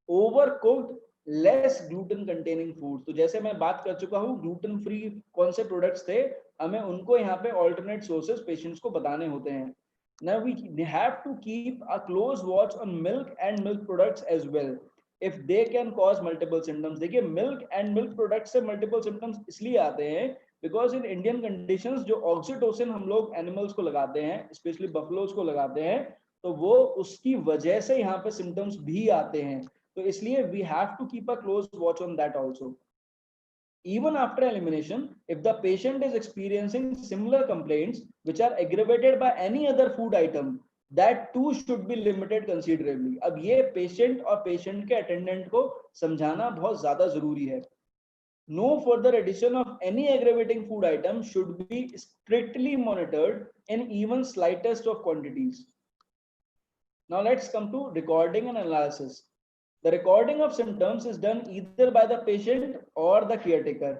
overcooked, less gluten containing food. तो जैसे मैं बात कर चुका हूँ gluten free कौन से products थे, हमें उनको यहाँ पे alternate sources patients को बताने होते हैं. Now we have to keep a close watch on milk and milk products as well, if they can cause multiple symptoms. देखिए milk and milk products से multiple symptoms इसलिए आते हैं because in Indian conditions जो oxytocin हम लोग animals को लगाते हैं, especially buffaloes को लगाते हैं, तो वो उसकी वजह से यहाँ पे सिम्टम्स भी आते हैं. तो इसलिए we have to keep a close watch on that also. Even after elimination, if the patient is experiencing similar complaints which are aggravated by any other food item, that too should be limited considerably. अब ये patient और patient के attendant को समझाना बहुत ज्यादा जरूरी है. No further addition of any aggravating food item should be strictly monitored in even slightest of quantities. Now let's come to recording and analysis. The recording of symptoms is done either by the patient or the caretaker.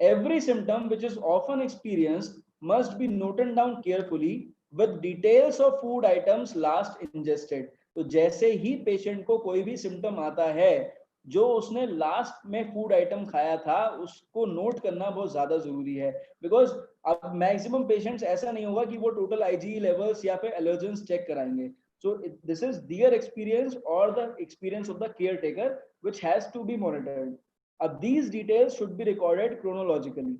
Every symptom which is often experienced must be noted down carefully with details of food items last ingested. तो जैसे ही patient को कोई भी symptom आता है, जो उसने last में फूड आइटम खाया था उसको नोट करना बहुत ज्यादा जरूरी है. बिकॉज अब मैक्सिमम पेशेंट्स ऐसा नहीं होगा कि वो टोटल IgE लेवल्स या फिर एलर्जेंस चेक कराएंगे. So this is their experience or the experience of the caretaker which has to be monitored. These details should be recorded chronologically.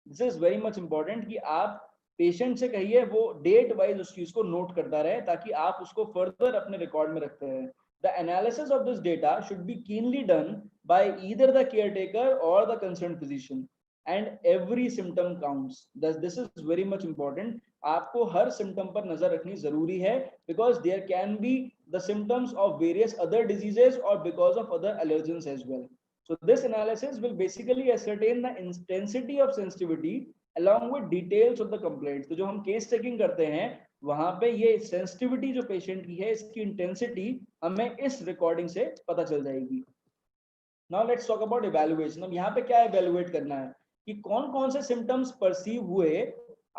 This is very much important कि आप patient से कहिए वो date wise उस चीज को note करता रहे ताकि आप उसको फर्दर अपने रिकॉर्ड में रखते हैं. The analysis of this data should be keenly done by either the caretaker or the concerned physician, and every symptom counts. This is very much important. आपको हर सिम्टम पर नजर रखनी जरूरी है because there can be the symptoms of various other diseases or because of other allergens as well. So this analysis will basically ascertain the intensity of sensitivity along with details of the complaints. तो जो हम case checking करते हैं वहां पे ये sensitivity जो patient की है इसकी इंटेंसिटी हमें इस रिकॉर्डिंग से पता चल जाएगी. Now let's talk about evaluation. अब यहाँ पे क्या evaluate करना है कि कौन कौन से symptoms perceive हुए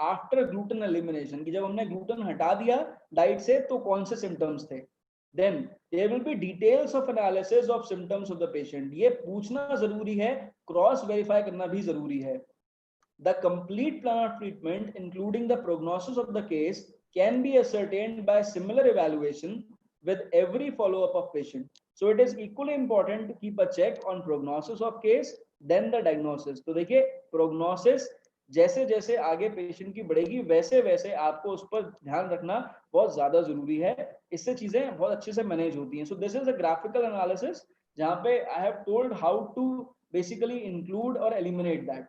आफ्टर ग्लूटेन एलिमिनेशन, कि जब हमने ग्लूटेन हटा दिया डाइट से तो कौन से सिम्टम्स थे. Then there will be details of analysis of symptoms of the patient. ये पूछना जरूरी है, क्रॉस वेरीफाई करना भी जरूरी है. The complete plan of treatment including the prognosis of the case can be ascertained by similar evaluation with every follow up of patient. So it is equally important to keep a check on prognosis of case then the diagnosis. तो देखिए prognosis जैसे जैसे आगे patient की बढ़ेगी वैसे वैसे आपको उस पर ध्यान रखना बहुत ज्यादा जरूरी है. इससे चीजें बहुत अच्छे से मैनेज होती हैं. So this is a graphical analysis जहां पे I have told how to basically include और eliminate that.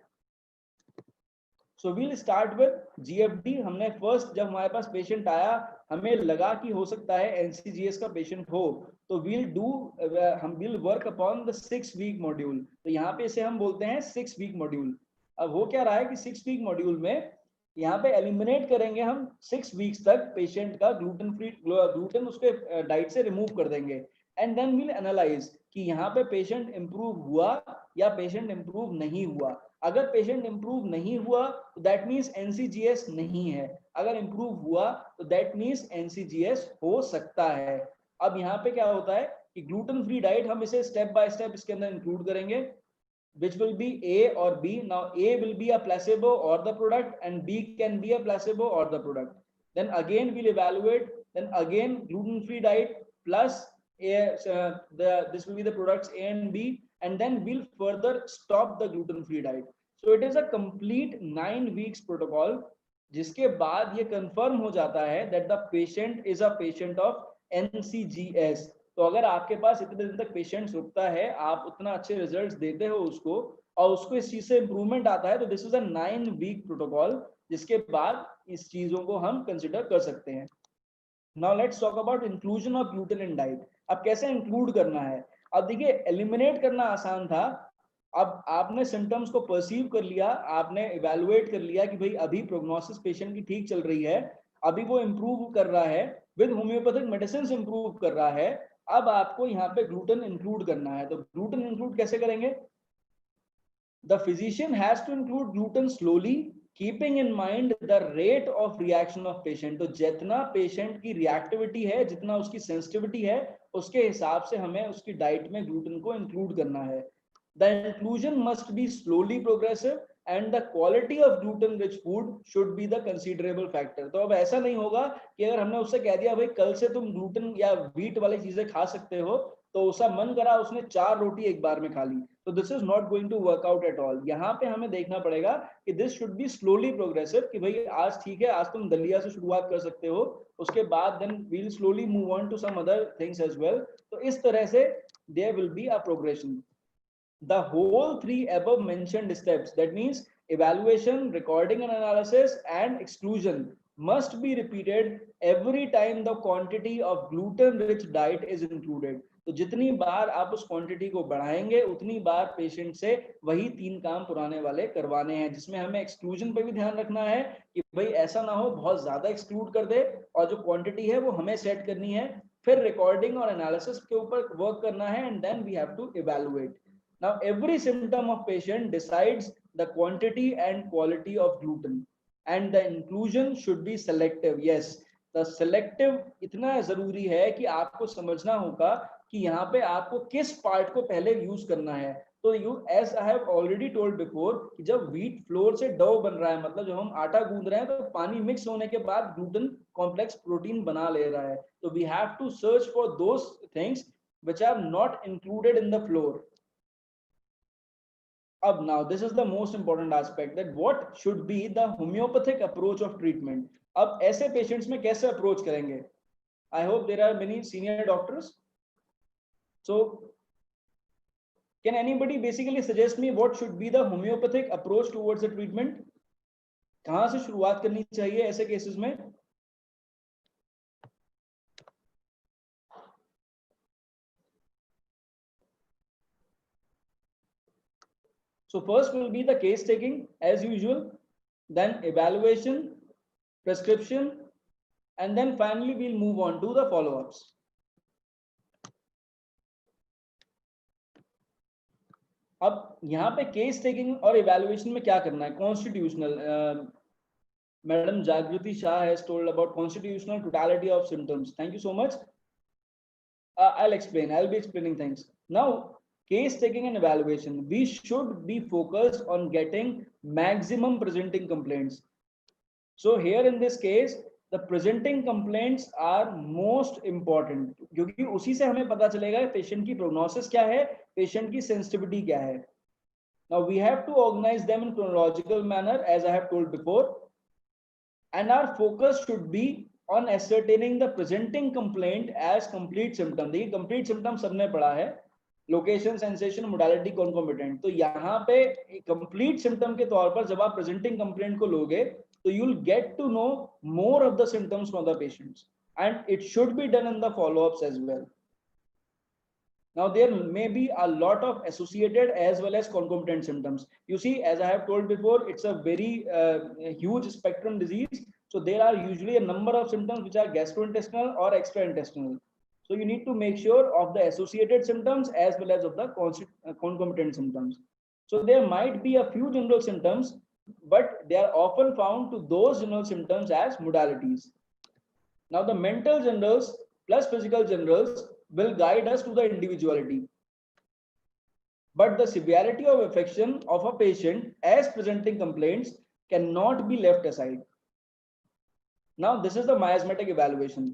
So we'll start with GFD. हमने फर्स्ट जब हमारे पास पेशेंट आया हमें लगा कि हो सकता है NCGS का पेशेंट हो, तो हम will work upon the 6 week module. तो यहाँ पे इसे हम बोलते हैं 6 वीक मॉड्यूल. अब हो क्या रहा है कि 6 वीक मॉड्यूल में यहाँ पे एलिमिनेट करेंगे हम 6 वीक्स तक पेशेंट का ग्लूटेन उसके डाइट से रिमूव कर देंगे. एंड देन विल एनालाइज कि यहाँ पे पेशेंट इंप्रूव हुआ या पेशेंट इंप्रूव नहीं हुआ. अगर पेशेंट इंप्रूव नहीं हुआ तो दैट मीन्स NCGS नहीं है. अगर इंप्रूव हुआ तो दैट मीन्स NCGS हो सकता है. अब यहाँ पे क्या होता है कि ग्लूटेन फ्री डाइट हम इसे स्टेप बाय स्टेप इसके अंदर इंक्लूड करेंगे, which will be A or B. Now A will be a placebo or the product and B can be a placebo or the product. Then again we'll evaluate, then again gluten free diet plus this will be the products A and B, and then we'll further stop the gluten free diet. So it is a complete 9 weeks protocol जिसके बाद ये confirm हो जाता है that the patient is a patient of NCGS. तो अगर आपके पास इतने दिन तक पेशेंट्स रुकता है, आप उतना अच्छे रिजल्ट्स देते हो उसको और उसको इस चीज से इंप्रूवमेंट आता है, तो this is a 9 week protocol जिसके बाद इस चीजों को हम कंसिडर कर सकते हैं. Now let's talk about inclusion of gluten in diet. अब कैसे इंक्लूड करना है. अब देखिए एलिमिनेट करना आसान था, अब आपने सिम्टम्स को परसीव कर लिया, आपने इवेलुएट कर लिया कि भाई अभी प्रोग्नोसिस पेशेंट की ठीक चल रही है, अभी वो इम्प्रूव कर रहा है, विद होम्योपैथिक मेडिसिन इम्प्रूव कर रहा है, अब आपको यहाँ पे ग्लूटेन इंक्लूड करना है। तो ग्लूटेन इंक्लूड कैसे करेंगे? The physician has to include gluten slowly, keeping in mind the rate of reaction of patient. तो जितना पेशेंट की रिएक्टिविटी है, जितना उसकी सेंसिटिविटी है, उसके हिसाब से हमें उसकी डाइट में ग्लूटेन को इंक्लूड करना है। The inclusion must be slowly progressive and the quality of gluten rich food should be the considerable factor. तो अब ऐसा नहीं होगा कि अगर हमने उससे कह दिया भाई कल से तुम ग्लूटेन या व्हीट वाली चीजें खा सकते हो, तो उसका मन करा उसने 4 रोटी एक बार में खा ली, तो this is not going to work out at all. यहाँ पे हमें देखना पड़ेगा कि this should be slowly progressive, कि भाई आज ठीक है, आज तुम दलिया से शुरुआत कर सकते हो, उसके बाद then we will slowly move on to some other things as well. तो इस तरह से there will be a progression. The whole 3 above mentioned steps, that means evaluation, recording and analysis, and exclusion, must be repeated every time the quantity of gluten rich diet is included. तो जितनी बार आप उस quantity को बढ़ाएंगे, उतनी बार patient से वही 3 काम पुराने वाले करवाने हैं, जिसमें हमें एक्सक्लूजन पे भी ध्यान रखना है कि भाई ऐसा ना हो बहुत ज्यादा एक्सक्लूड कर दे, और जो क्वांटिटी है वो हमें सेट करनी है, फिर रिकॉर्डिंग और एनालिसिस के ऊपर वर्क करना है, and then we have to evaluate. Now, every symptom of patient decides the quantity and quality of gluten, and the inclusion should be selective. Yes, the selective इतना जरूरी है कि आपको समझना होगा कि यहाँ पे आपको किस पार्ट को पहले यूज करना है। तो you, as I have already told before, कि जब व्हीट फ्लोर से डो बन रहा है, मतलब जब हम आटा गूंद रहे हैं, तो पानी मिक्स होने के बाद ग्लूटेन कॉम्प्लेक्स प्रोटीन बना ले रहा है। तो we have to search for those things which are not included in the floor. Now this is the most important aspect, that what should be the homeopathic approach of treatment. अब ऐसे patients में कैसे approach करेंगे? I hope there are many senior doctors. So can anybody basically suggest me what should be the homeopathic approach towards the treatment? कहाँ से शुरुआत करनी चाहिए ऐसे cases में? So first will be the case taking as usual, then evaluation, prescription, and then finally we'll move on to the follow-ups. अब यहाँ पे केस टेकिंग और इवैल्यूएशन में क्या करना है? कॉन्स्टिट्यूशनल, मैडम जागृति Shah has told about constitutional totality of symptoms. Thank you so much. I'll be explaining things now. Case taking and evaluation, we should be focused on getting maximum presenting complaints. So here in this case, the presenting complaints are most important, क्योंकि उसी से हमें पता चलेगा patient की prognosis क्या है, patient की सेंसिटिविटी क्या है. Now we have to organize them in chronological manner, as I have told before, and our focus should be on ascertaining the presenting complaint as complete symptom. देखिए complete symptom सबने पढ़ा है, location, sensation, modality, concomitant. तो यहाँ पे complete symptom के तौर पर जब आप प्रेजेंटिंग कंप्लेंट को लोगे, तो you will get to know more of the symptoms from the patients, and it should be done in the follow ups as well. Now there may be a lot of associated as well as concomitant symptoms. You see, as I have told before, it's a very huge spectrum disease. So there are usually a number of symptoms which are gastrointestinal or extraintestinal. So you need to make sure of the associated symptoms as well as of the concomitant symptoms. So there might be a few general symptoms, but they are often found to those general symptoms as modalities. Now the mental generals plus physical generals will guide us to the individuality. But the severity of affection of a patient as presenting complaints cannot be left aside. Now this is the miasmatic evaluation.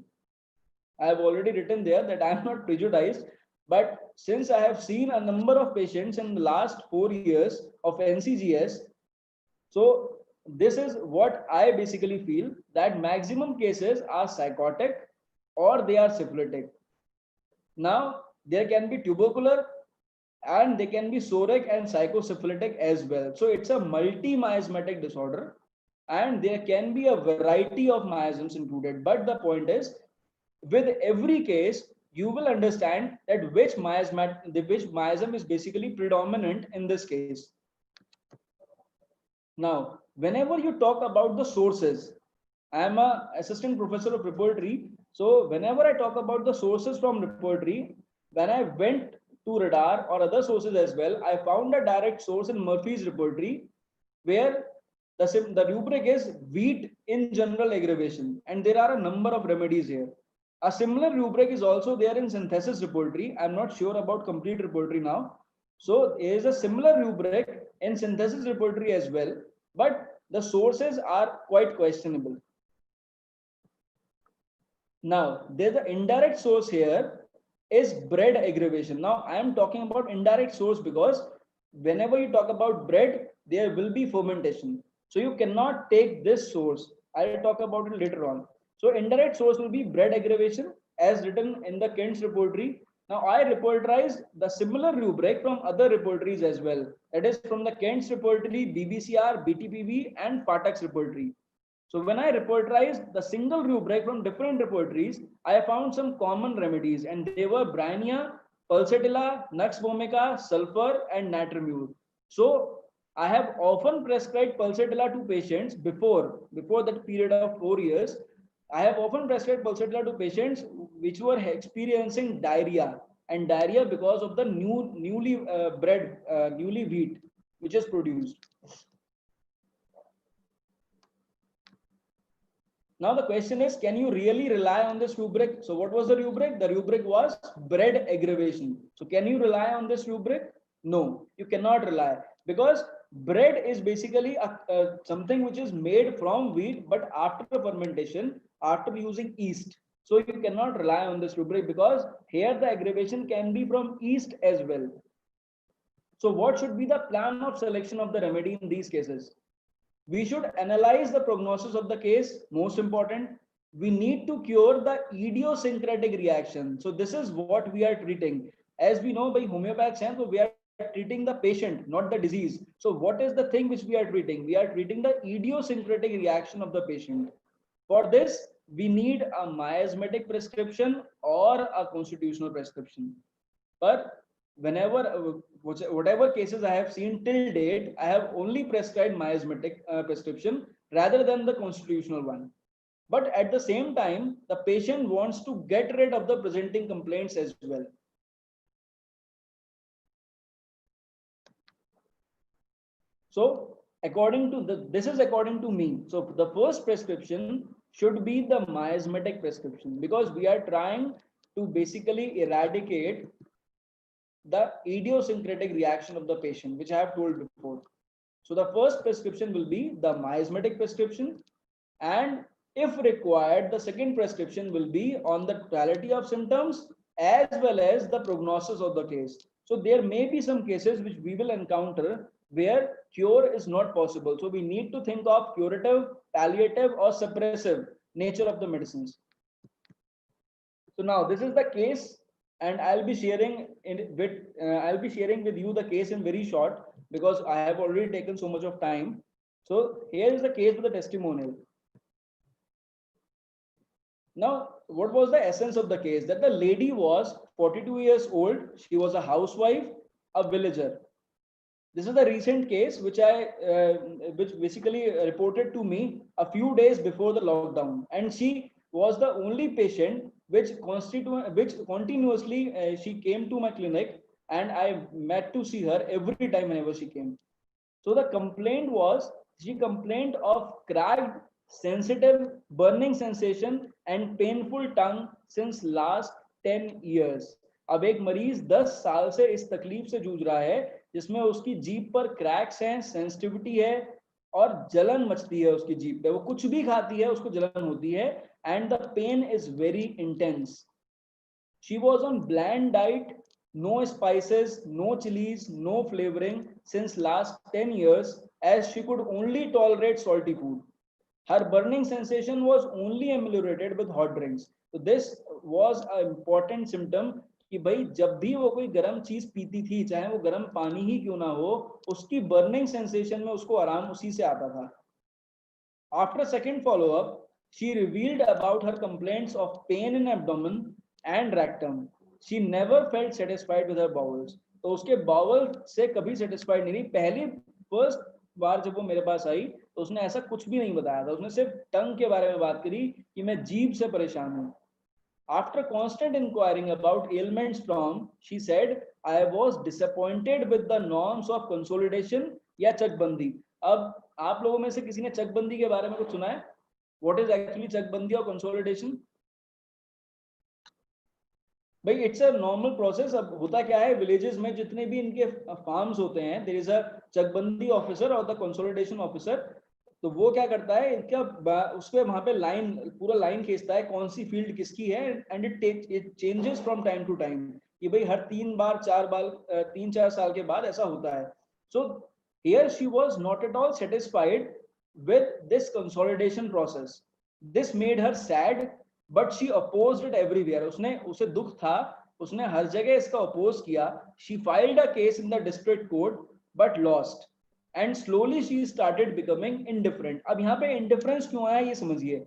I have already written there that I am not prejudiced, but since I have seen a number of patients in the last 4 years of NCGS, so this is what I basically feel, that maximum cases are psychotic or they are syphilitic. Now there can be tubercular and they can be psoric and psychosyphilitic as well. So it's a multi-miasmatic disorder, and there can be a variety of miasms included. But the point is, with every case, you will understand that which miasm is basically predominant in this case. Now, whenever you talk about the sources, I am an assistant professor of repertory. So whenever I talk about the sources from repertory, when I went to radar or other sources as well, I found a direct source in Murphy's repertory where the rubric is wheat in general aggravation, and there are a number of remedies here. A similar rubric is also there in synthesis repertory. I'm not sure about complete repertory now. So there is a similar rubric in synthesis repertory as well, but the sources are quite questionable. Now, there's an indirect source here is bread aggravation. Now, I am talking about indirect source because whenever you talk about bread, there will be fermentation. So you cannot take this source. I'll talk about it later on. So indirect source will be bread aggravation as written in the Kent's repertory. Now, I repertorized the similar rubric from other repertories as well. That is from the Kent's repertory, BBCR, BTPV, and Patak's repertory. So when I repertorized the single rubric from different repertories, I found some common remedies, and they were Bryannia, Pulsatilla, Nux vomica, sulfur, and natrimur. So I have often prescribed Pulsatilla to patients before that period of 4 years. I have often prescribed Pulsatilla to patients which were experiencing diarrhea, and diarrhea because of the newly wheat which is produced. Now the question is, can you really rely on this rubric? So what was the rubric? The rubric was bread aggravation. So can you rely on this rubric? No, you cannot rely, because bread is basically something which is made from wheat, but after fermentation, after using yeast. So you cannot rely on this rubric because here the aggravation can be from yeast as well. So what should be the plan of selection of the remedy in these cases? We should analyze the prognosis of the case. Most important, we need to cure the idiosyncratic reaction. So this is what we are treating. As we know by homeopathic science, so we are treating the patient, not the disease. So what is the thing which we are treating? We are treating the idiosyncratic reaction of the patient. For this, we need a miasmatic prescription or a constitutional prescription. But whatever cases I have seen till date, I have only prescribed miasmatic prescription rather than the constitutional one. But at the same time, the patient wants to get rid of the presenting complaints as well. So according to this is according to me. So the first prescription should be the miasmatic prescription, because we are trying to basically eradicate the idiosyncratic reaction of the patient, which I have told before. So the first prescription will be the miasmatic prescription, and if required, the second prescription will be on the totality of symptoms as well as the prognosis of the case. So there may be some cases which we will encounter where cure is not possible. So we need to think of curative, palliative, or suppressive nature of the medicines. So now this is the case, and I'll be sharing with you the case in very short, because I have already taken so much of time. So here is the case with the testimonial. Now, what was the essence of the case? That the lady was 42 years old. She was a housewife, a villager. This is the recent case which basically reported to me a few days before the lockdown, and she was the only patient which continuously she came to my clinic, and I met to see her every time whenever she came. So the complaint was, she complained of cracked, sensitive, burning sensation and painful tongue since last 10 years. अब एक मरीज 10 साल से इस तकलीफ से जूझ रहा है, जिसमें उसकी जीभ पर क्रैक्स हैं, सेंसिटिविटी है और जलन मचती है उसकी जीभ पे. वो कुछ भी खाती है उसको जलन होती है, and the pain is very intense. She was on bland diet, no spices, no chilies, no flavoring since last 10 years, as she could only tolerate salty food. Her burning sensation was only ameliorated with hot drinks. So this was an important symptom कि भाई जब भी वो कोई गर्म चीज पीती थी, चाहे वो गर्म पानी ही क्यों ना हो, उसकी बर्निंग सेंसेशन में उसको आराम उसी से आता था. After second follow-up, she revealed about her complaints of pain in abdomen, and rectum. She never felt satisfied with her bowels. तो उसके बाउल से कभी सेटिस्फाइड नहीं रही. पहली फर्स्ट बार जब वो मेरे पास आई तो उसने ऐसा कुछ भी नहीं बताया था. उसने सिर्फ टंग के बारे में बात करी कि मैं जीभ से परेशान हूँ. After constant inquiring about ailments from, she said, I was disappointed with the norms of consolidation या चकबंदी. अब आप लोगों में से किसी ने चकबंदी के बारे में कुछ सुना है? What is actually चकबंदी और consolidation? भाई इट्स अ नॉर्मल प्रोसेस. अब होता क्या है, विलेजेस में जितने भी इनके फार्म्स होते हैं, देयर इज अ चकबंदी ऑफिसर और द कंसोलिडेशन ऑफिसर. तो वो क्या करता है, इनका उसपे वहां पे लाइन, पूरा लाइन खींचता है कौन सी फील्ड किसकी है, and it changes from time to time. कि भाई हर 3-4 साल के बाद ऐसा होता है. So here she was not at all satisfied with this consolidation process. This made her sad but she opposed it everywhere. उसे दुख था, उसने हर जगह इसका अपोज किया. She filed a case in the district court but lost and slowly she started becoming indifferent. अब यहाँ पे इंडिफरेंस क्यों आया ये समझिए.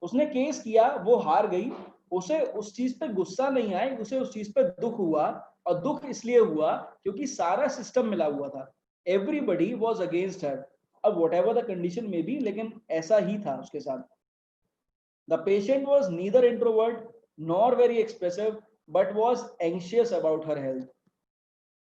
उसने केस किया, वो हार गई, उसे उस चीज पे गुस्सा नहीं आया, उसे उस चीज पे दुख हुआ. और दुख इसलिए हुआ क्योंकि सारा सिस्टम मिला हुआ था. Everybody was against her. अब वट एवर द कंडीशन में भी, लेकिन ऐसा ही था उसके साथ. The patient was neither introvert nor very expressive, but was anxious about her health.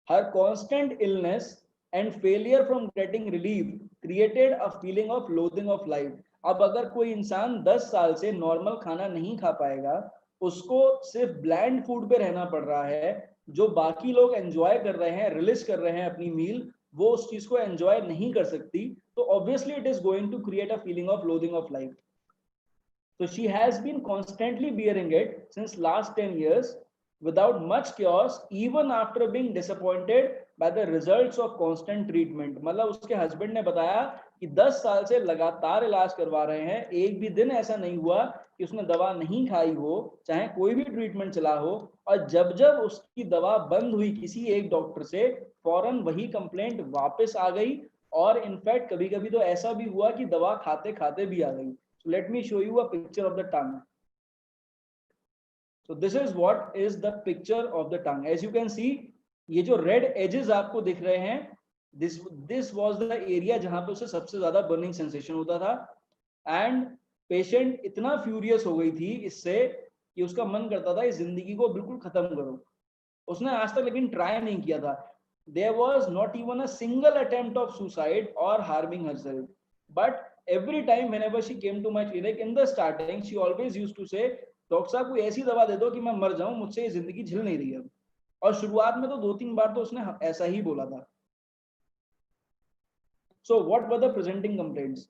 Her constant illness and failure from getting relief created a feeling of loathing of life. अब अगर कोई इंसान 10 साल से नॉर्मल खाना नहीं खा पाएगा, उसको सिर्फ ब्लैंड फूड पे रहना पड़ रहा है, जो बाकी लोग एंजॉय कर रहे हैं, रिलिश कर रहे हैं अपनी मील, वो उस चीज को एंजॉय नहीं कर सकती. तो obviously it is going to create a feeling of loathing of life. So she has been constantly bearing it since last 10 years without much chaos, even after being disappointed by the results of constant treatment. मतलब उसके husband ने बताया कि 10 साल से लगातार इलाज करवा रहे हैं, एक भी दिन ऐसा नहीं हुआ कि उसने दवा नहीं खाई हो, चाहे कोई भी ट्रीटमेंट चला हो. और जब जब उसकी दवा बंद हुई किसी एक डॉक्टर से, फौरन वही कंप्लेंट वापस आ गई. और इनफैक्ट कभी कभी तो ऐसा भी हुआ कि दवा खाते खाते भी आ गई. So let me show you a picture of the tongue. So this is what is the picture of the tongue. As you can see, ये जो red edges आपको दिख रहे हैं, this was the area जहां पे उसे सबसे ज्यादा burning sensation होता था. And patient इतना furious हो गई थी इससे कि उसका मन करता था इस जिंदगी को बिल्कुल खत्म करो. उसने आज तक लेकिन ट्राई नहीं किया था. There was not even a single attempt of suicide or harming herself. But every time whenever she came to my clinic in the starting, she always used to say, doctor साहब कोई ऐसी दवा दे दो कि मैं मर जाऊं, मुझसे ये जिंदगी झिल नहीं रही है. और शुरुआत में तो 2-3 बार तो उसने ऐसा ही बोला था. So what were the presenting complaints?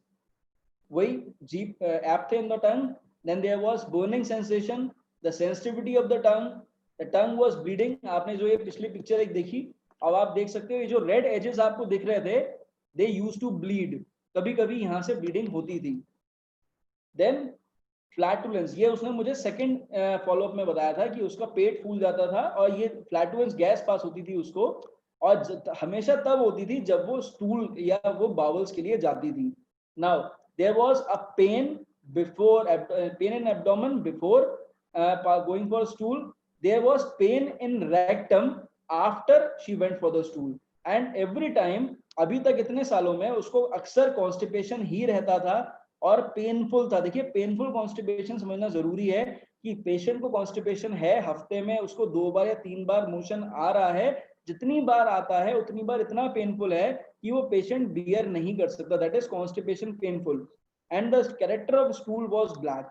वही जीप एप थे in the tongue. Then there was burning sensation, the sensitivity of the tongue was bleeding. आपने जो ये पिछली पिक्चर एक देखी, अब आप देख सकते हो ये जो रेड एजेस आपको दिख रहे थे, they used to bleed. कभी कभी यहां से ब्लीडिंग होती थी. देन फ्लैटुलेंस, ये उसने मुझे सेकंड फॉलोअप में बताया था कि उसका पेट फूल जाता था और ये फ्लैटुलेंस गैस पास होती थी उसको, और हमेशा तब होती थी जब वो स्टूल या वो बावल्स के लिए जाती थी. Now there was a pain before, pain in abdomen before going for stool. There was pain in rectum after she went for the stool. And every time, अभी तक इतने सालों में उसको अक्सर कॉन्स्टिपेशन ही रहता था और पेनफुल था. देखिए पेनफुल कॉन्स्टिपेशन समझना जरूरी है कि पेशेंट को कॉन्स्टिपेशन है, हफ्ते में उसको 2 बार या 3 बार मोशन आ रहा है, जितनी बार आता है उतनी बार इतना पेनफुल है कि वो पेशेंट बियर नहीं कर सकता. That is constipation painful. And the character of stool was black.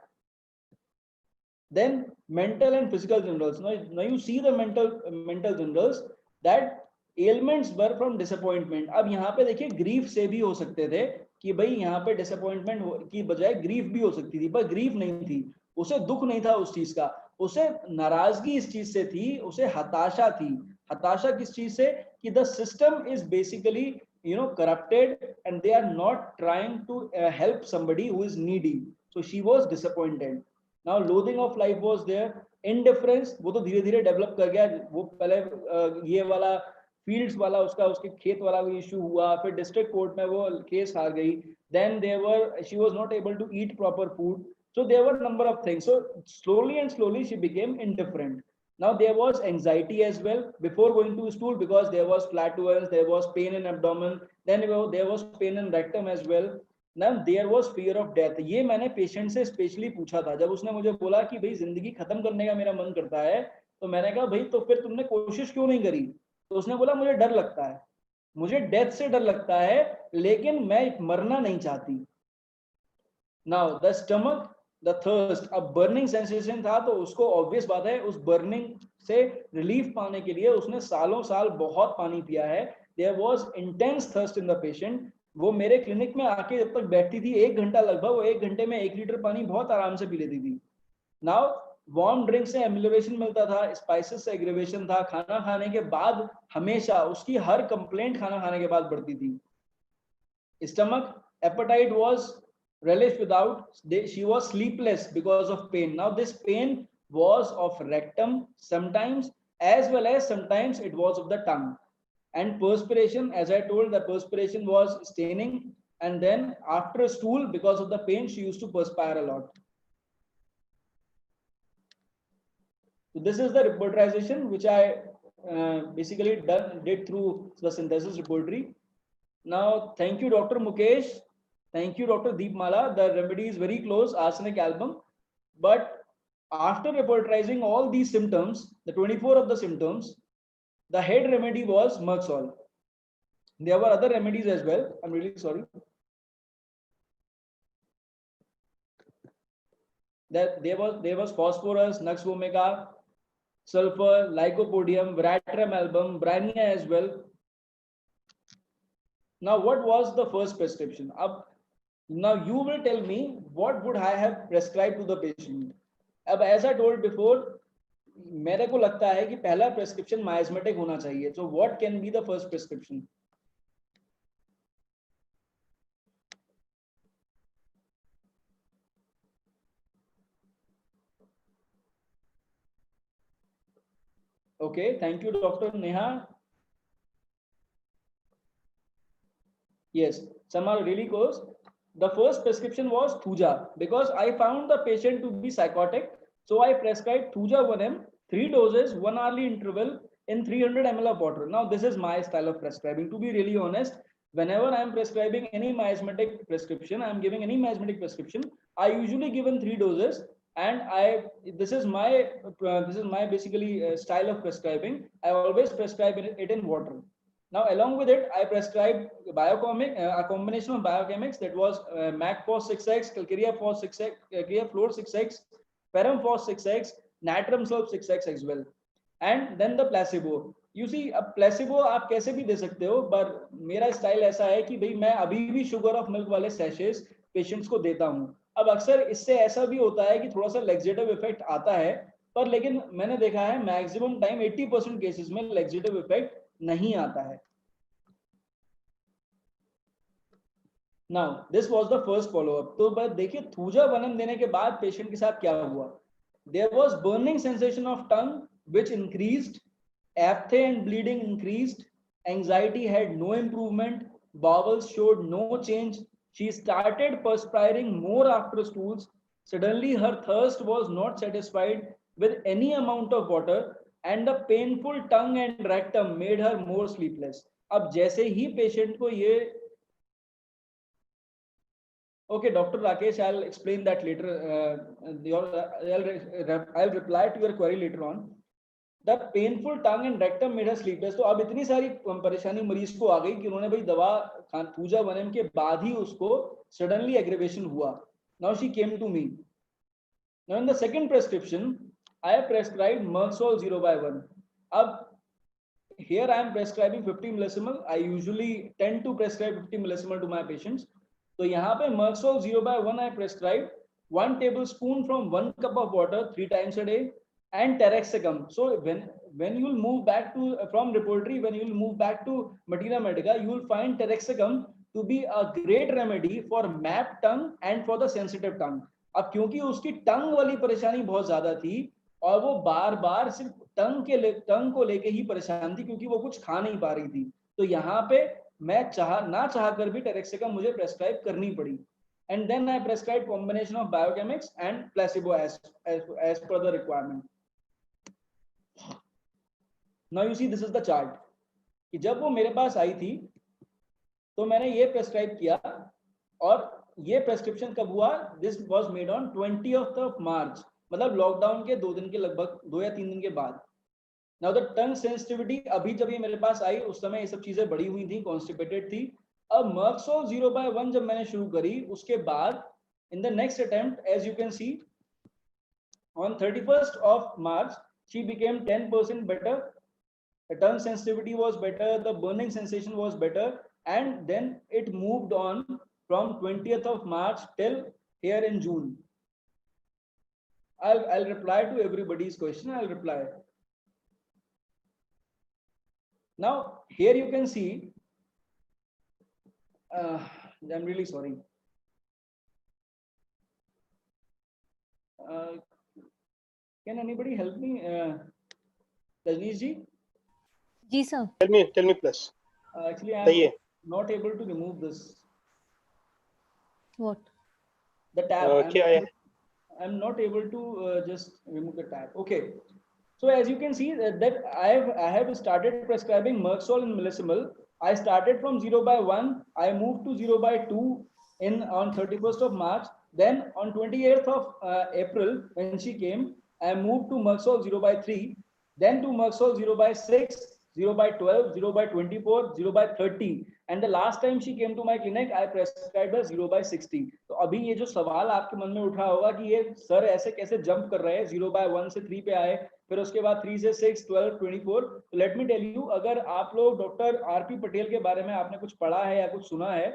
Then mental and physical generals. Now you see the mental generals that ailments were from disappointment. अब यहाँ पे देखिए grief से भी हो सकते थे कि भाई यहाँ पे disappointment की बजाय grief भी हो सकती थी, पर grief नहीं थी. उसे दुख नहीं था उस चीज का, उसे नाराजगी इस चीज से थी, उसे हताशा थी. हताशा किस चीज से? कि the system is basically corrupted and they are not trying to help somebody who is needy. So she was disappointed. Now loathing of life was there. Indifference वो तो धीरे धीरे डेवलप कर गया. वो पहले ये वाला फील्ड्स वाला उसके खेत वाला इशू हुआ, फिर डिस्ट्रिक्ट कोर्ट में वो केस हार गई. Then she was not able to eat proper food. So there were a number of things. So slowly and slowly she became indifferent. Now there was anxiety as well before going to stool, because there was flatulence, there was pain in abdomen, then there was pain in rectum as well. Now there was fear of death. ये मैंने patient से specially पूछा था. जब उसने मुझे बोला कि भाई जिंदगी खत्म करने का मेरा मन करता है, तो मैंने कहा भाई तो फिर तुमने कोशिश क्यों नहीं करी? तो उसने बोला मुझे डर लगता है, मुझे डेथ से डर लगता है, लेकिन मैं मरना नहीं चाहती. Now the stomach, the thirst, अब बर्निंग सेंसेशन था, तो उसको ऑब्वियस बात है उस बर्निंग से रिलीफ पाने के लिए उसने सालों साल बहुत पानी पिया है. There was intense thirst in the patient. वो मेरे क्लिनिक में आके जब तक बैठती थी 1 घंटा लगभग, वो 1 घंटे में 1 लीटर पानी बहुत आराम से पी लेती थी. नाउ वार्म ड्रिंक से एमिलेवेशन मिलता था, स्पाइसेस से एग्रीवेशन था. खाना खाने के बाद हमेशा उसकी हर कंप्लेंट खाना खाने के बाद बढ़ती थी. Stomach appetite was relished without, she was sleepless because of pain. Now this pain was of rectum sometimes, as well as sometimes it was of the tongue. And perspiration, as I told, the perspiration was staining, and then after stool, because of the pain, she used to perspire a lot. So this is the repertorization which I basically did through the synthesis repertory. Now thank you Dr. Mukesh. Thank you, Dr. Deepmala. The remedy is very close, arsenic album. But after repertorizing all these symptoms, the 24 of the symptoms, the head remedy was Merxol. There were other remedies as well. I'm really sorry. That there was phosphorus, Nux vomica, sulfur, lycopodium, Veratrum album, Brania as well. Now, what was the first prescription? Now you will tell me what would I have prescribed to the patient. अब as I told before, मेरे को लगता है कि पहला prescription miasmatic होना चाहिए. So what can be the first prescription? Okay, thank you, Dr. Neha. Yes, some are really close. The first prescription was Thuja, because I found the patient to be psychotic. So I prescribed Thuja 1 ml, 3 doses, 1 hourly interval in 300 ml of water. Now this is my style of prescribing. To be really honest, whenever I am prescribing any miasmatic prescription, I am giving any miasmatic prescription, I usually give in 3 doses. And this is my basically style of prescribing. I always prescribe it in water. Now, along with it, I prescribed biochemic, a combination of biochemics, that was MAC-Phos 6X, Calcarea-Phos 6X, Calcarea-Fluor 6X, Ferrum-Phos 6X, Natrum-Sulf 6X as well. And then the placebo. You see, a placebo आप कैसे भी दे सकते हो, but मेरा style ऐसा है कि भाई मैं अभी भी शुगर ऑफ मिल्क वाले सैशेस पेशेंट्स को देता हूँ. अब अक्सर इससे ऐसा भी होता है कि थोड़ा सा लेक्सेटिव इफेक्ट आता है, पर लेकिन मैंने देखा है मैक्सिमम टाइम 80% केसेस में लेक्सेटिव इफेक्ट नहीं आता है. Now this was the first follow up. तो बस देखिए थूजा 1 ml देने के बाद पेशेंट के साथ क्या हुआ. There was burning sensation of tongue which increased, apathy and bleeding increased, anxiety had no improvement, bowels showed no change. She started perspiring more after stools. Suddenly her thirst was not satisfied with any amount of water, and the painful tongue and rectum made her more sleepless. अब जैसे ही patient को ये Okay, Dr. Rakesh, I'll explain that later. I'll reply to your query later on. The painful tongue and rectum made her sleepless. तो अब इतनी सारी परेशानी मरीज को आ गई कि उन्होंने भाई दवा थूजा 1 ml के बाद ही उसको suddenly aggravation हुआ. Now she came to me. Now in the second prescription, I have prescribed Merxol 0/1. अब here I am prescribing 50 millisiemal. I usually tend to prescribe 50 millisiemal to my patients. तो यहाँ पे Merxol 0/1 I prescribe 1 tablespoon from 1 cup of water 3 times a day, and Taraxacum. So when you will move back to from repertory, when you will move back to Materia Medica, you will find Taraxacum to be a great remedy for MAP tongue and for the sensitive tongue. अब क्योंकि उसकी टंग वाली परेशानी बहुत ज्यादा थी और वो बार बार सिर्फ टंग को लेके ही परेशान थी क्योंकि वो कुछ खा नहीं पा रही थी, तो यहाँ पे मैं ना चाह कर भी Taraxacum मुझे प्रेस्क्राइब करनी पड़ी. and then I prescribed combination of biochemics and placebo as per the requirement. Now you see this is the chart कि जब वो मेरे पास आई थी तो मैंने ये प्रेस्क्राइब किया और ये प्रेस्क्रिप्शन कब हुआ, this was made on 20th of March, मतलब लॉकडाउन के 2 दिन के लगभग 2 या 3 दिन के बाद. नाउ द टंग सेंसिटिविटी अभी जब ये मेरे पास आई उस समय ये सब चीजें बढ़ी हुई थी, कॉन्स्टिपेटेड थी. अब मर्क्सोल 0/1 जब मैंने शुरू करी उसके बाद in the next attempt as you can see on 31st of March she became 10% better, the tongue sensitivity was better, the burning sensation was better, and then it moved on from 20th of March till here in June. I'll reply to everybody's question. I'll reply. Now here you can see I'm really sorry. Can anybody help me? Rajneesh ji? जी sir. Tell me plus. Actually I'm not able to remove this. What? The tab. Okay, I'm not able to just remove the tab. Okay. So as you can see that I have started prescribing Merxol and Millicimil. I started from 0/1. I moved to 0/2 on 31st of March. Then on 28th of April when she came, I moved to Merxol 0/3. Then to Merxol 0/6. 0/12, 0/24, 0/30, and the last time she came to my clinic, I prescribed her 0/60. तो अभी ये जो सवाल आपके मन में उठा होगा कि ये सर ऐसे कैसे जंप कर रहे हैं, 0/1 से 3 पे आए, फिर उसके बाद 3 से 6, 12, 24. तो लेट मी टेल यू, अगर आप लोग डॉक्टर आरपी पटेल के बारे में आपने कुछ पढ़ा है या कुछ सुना है,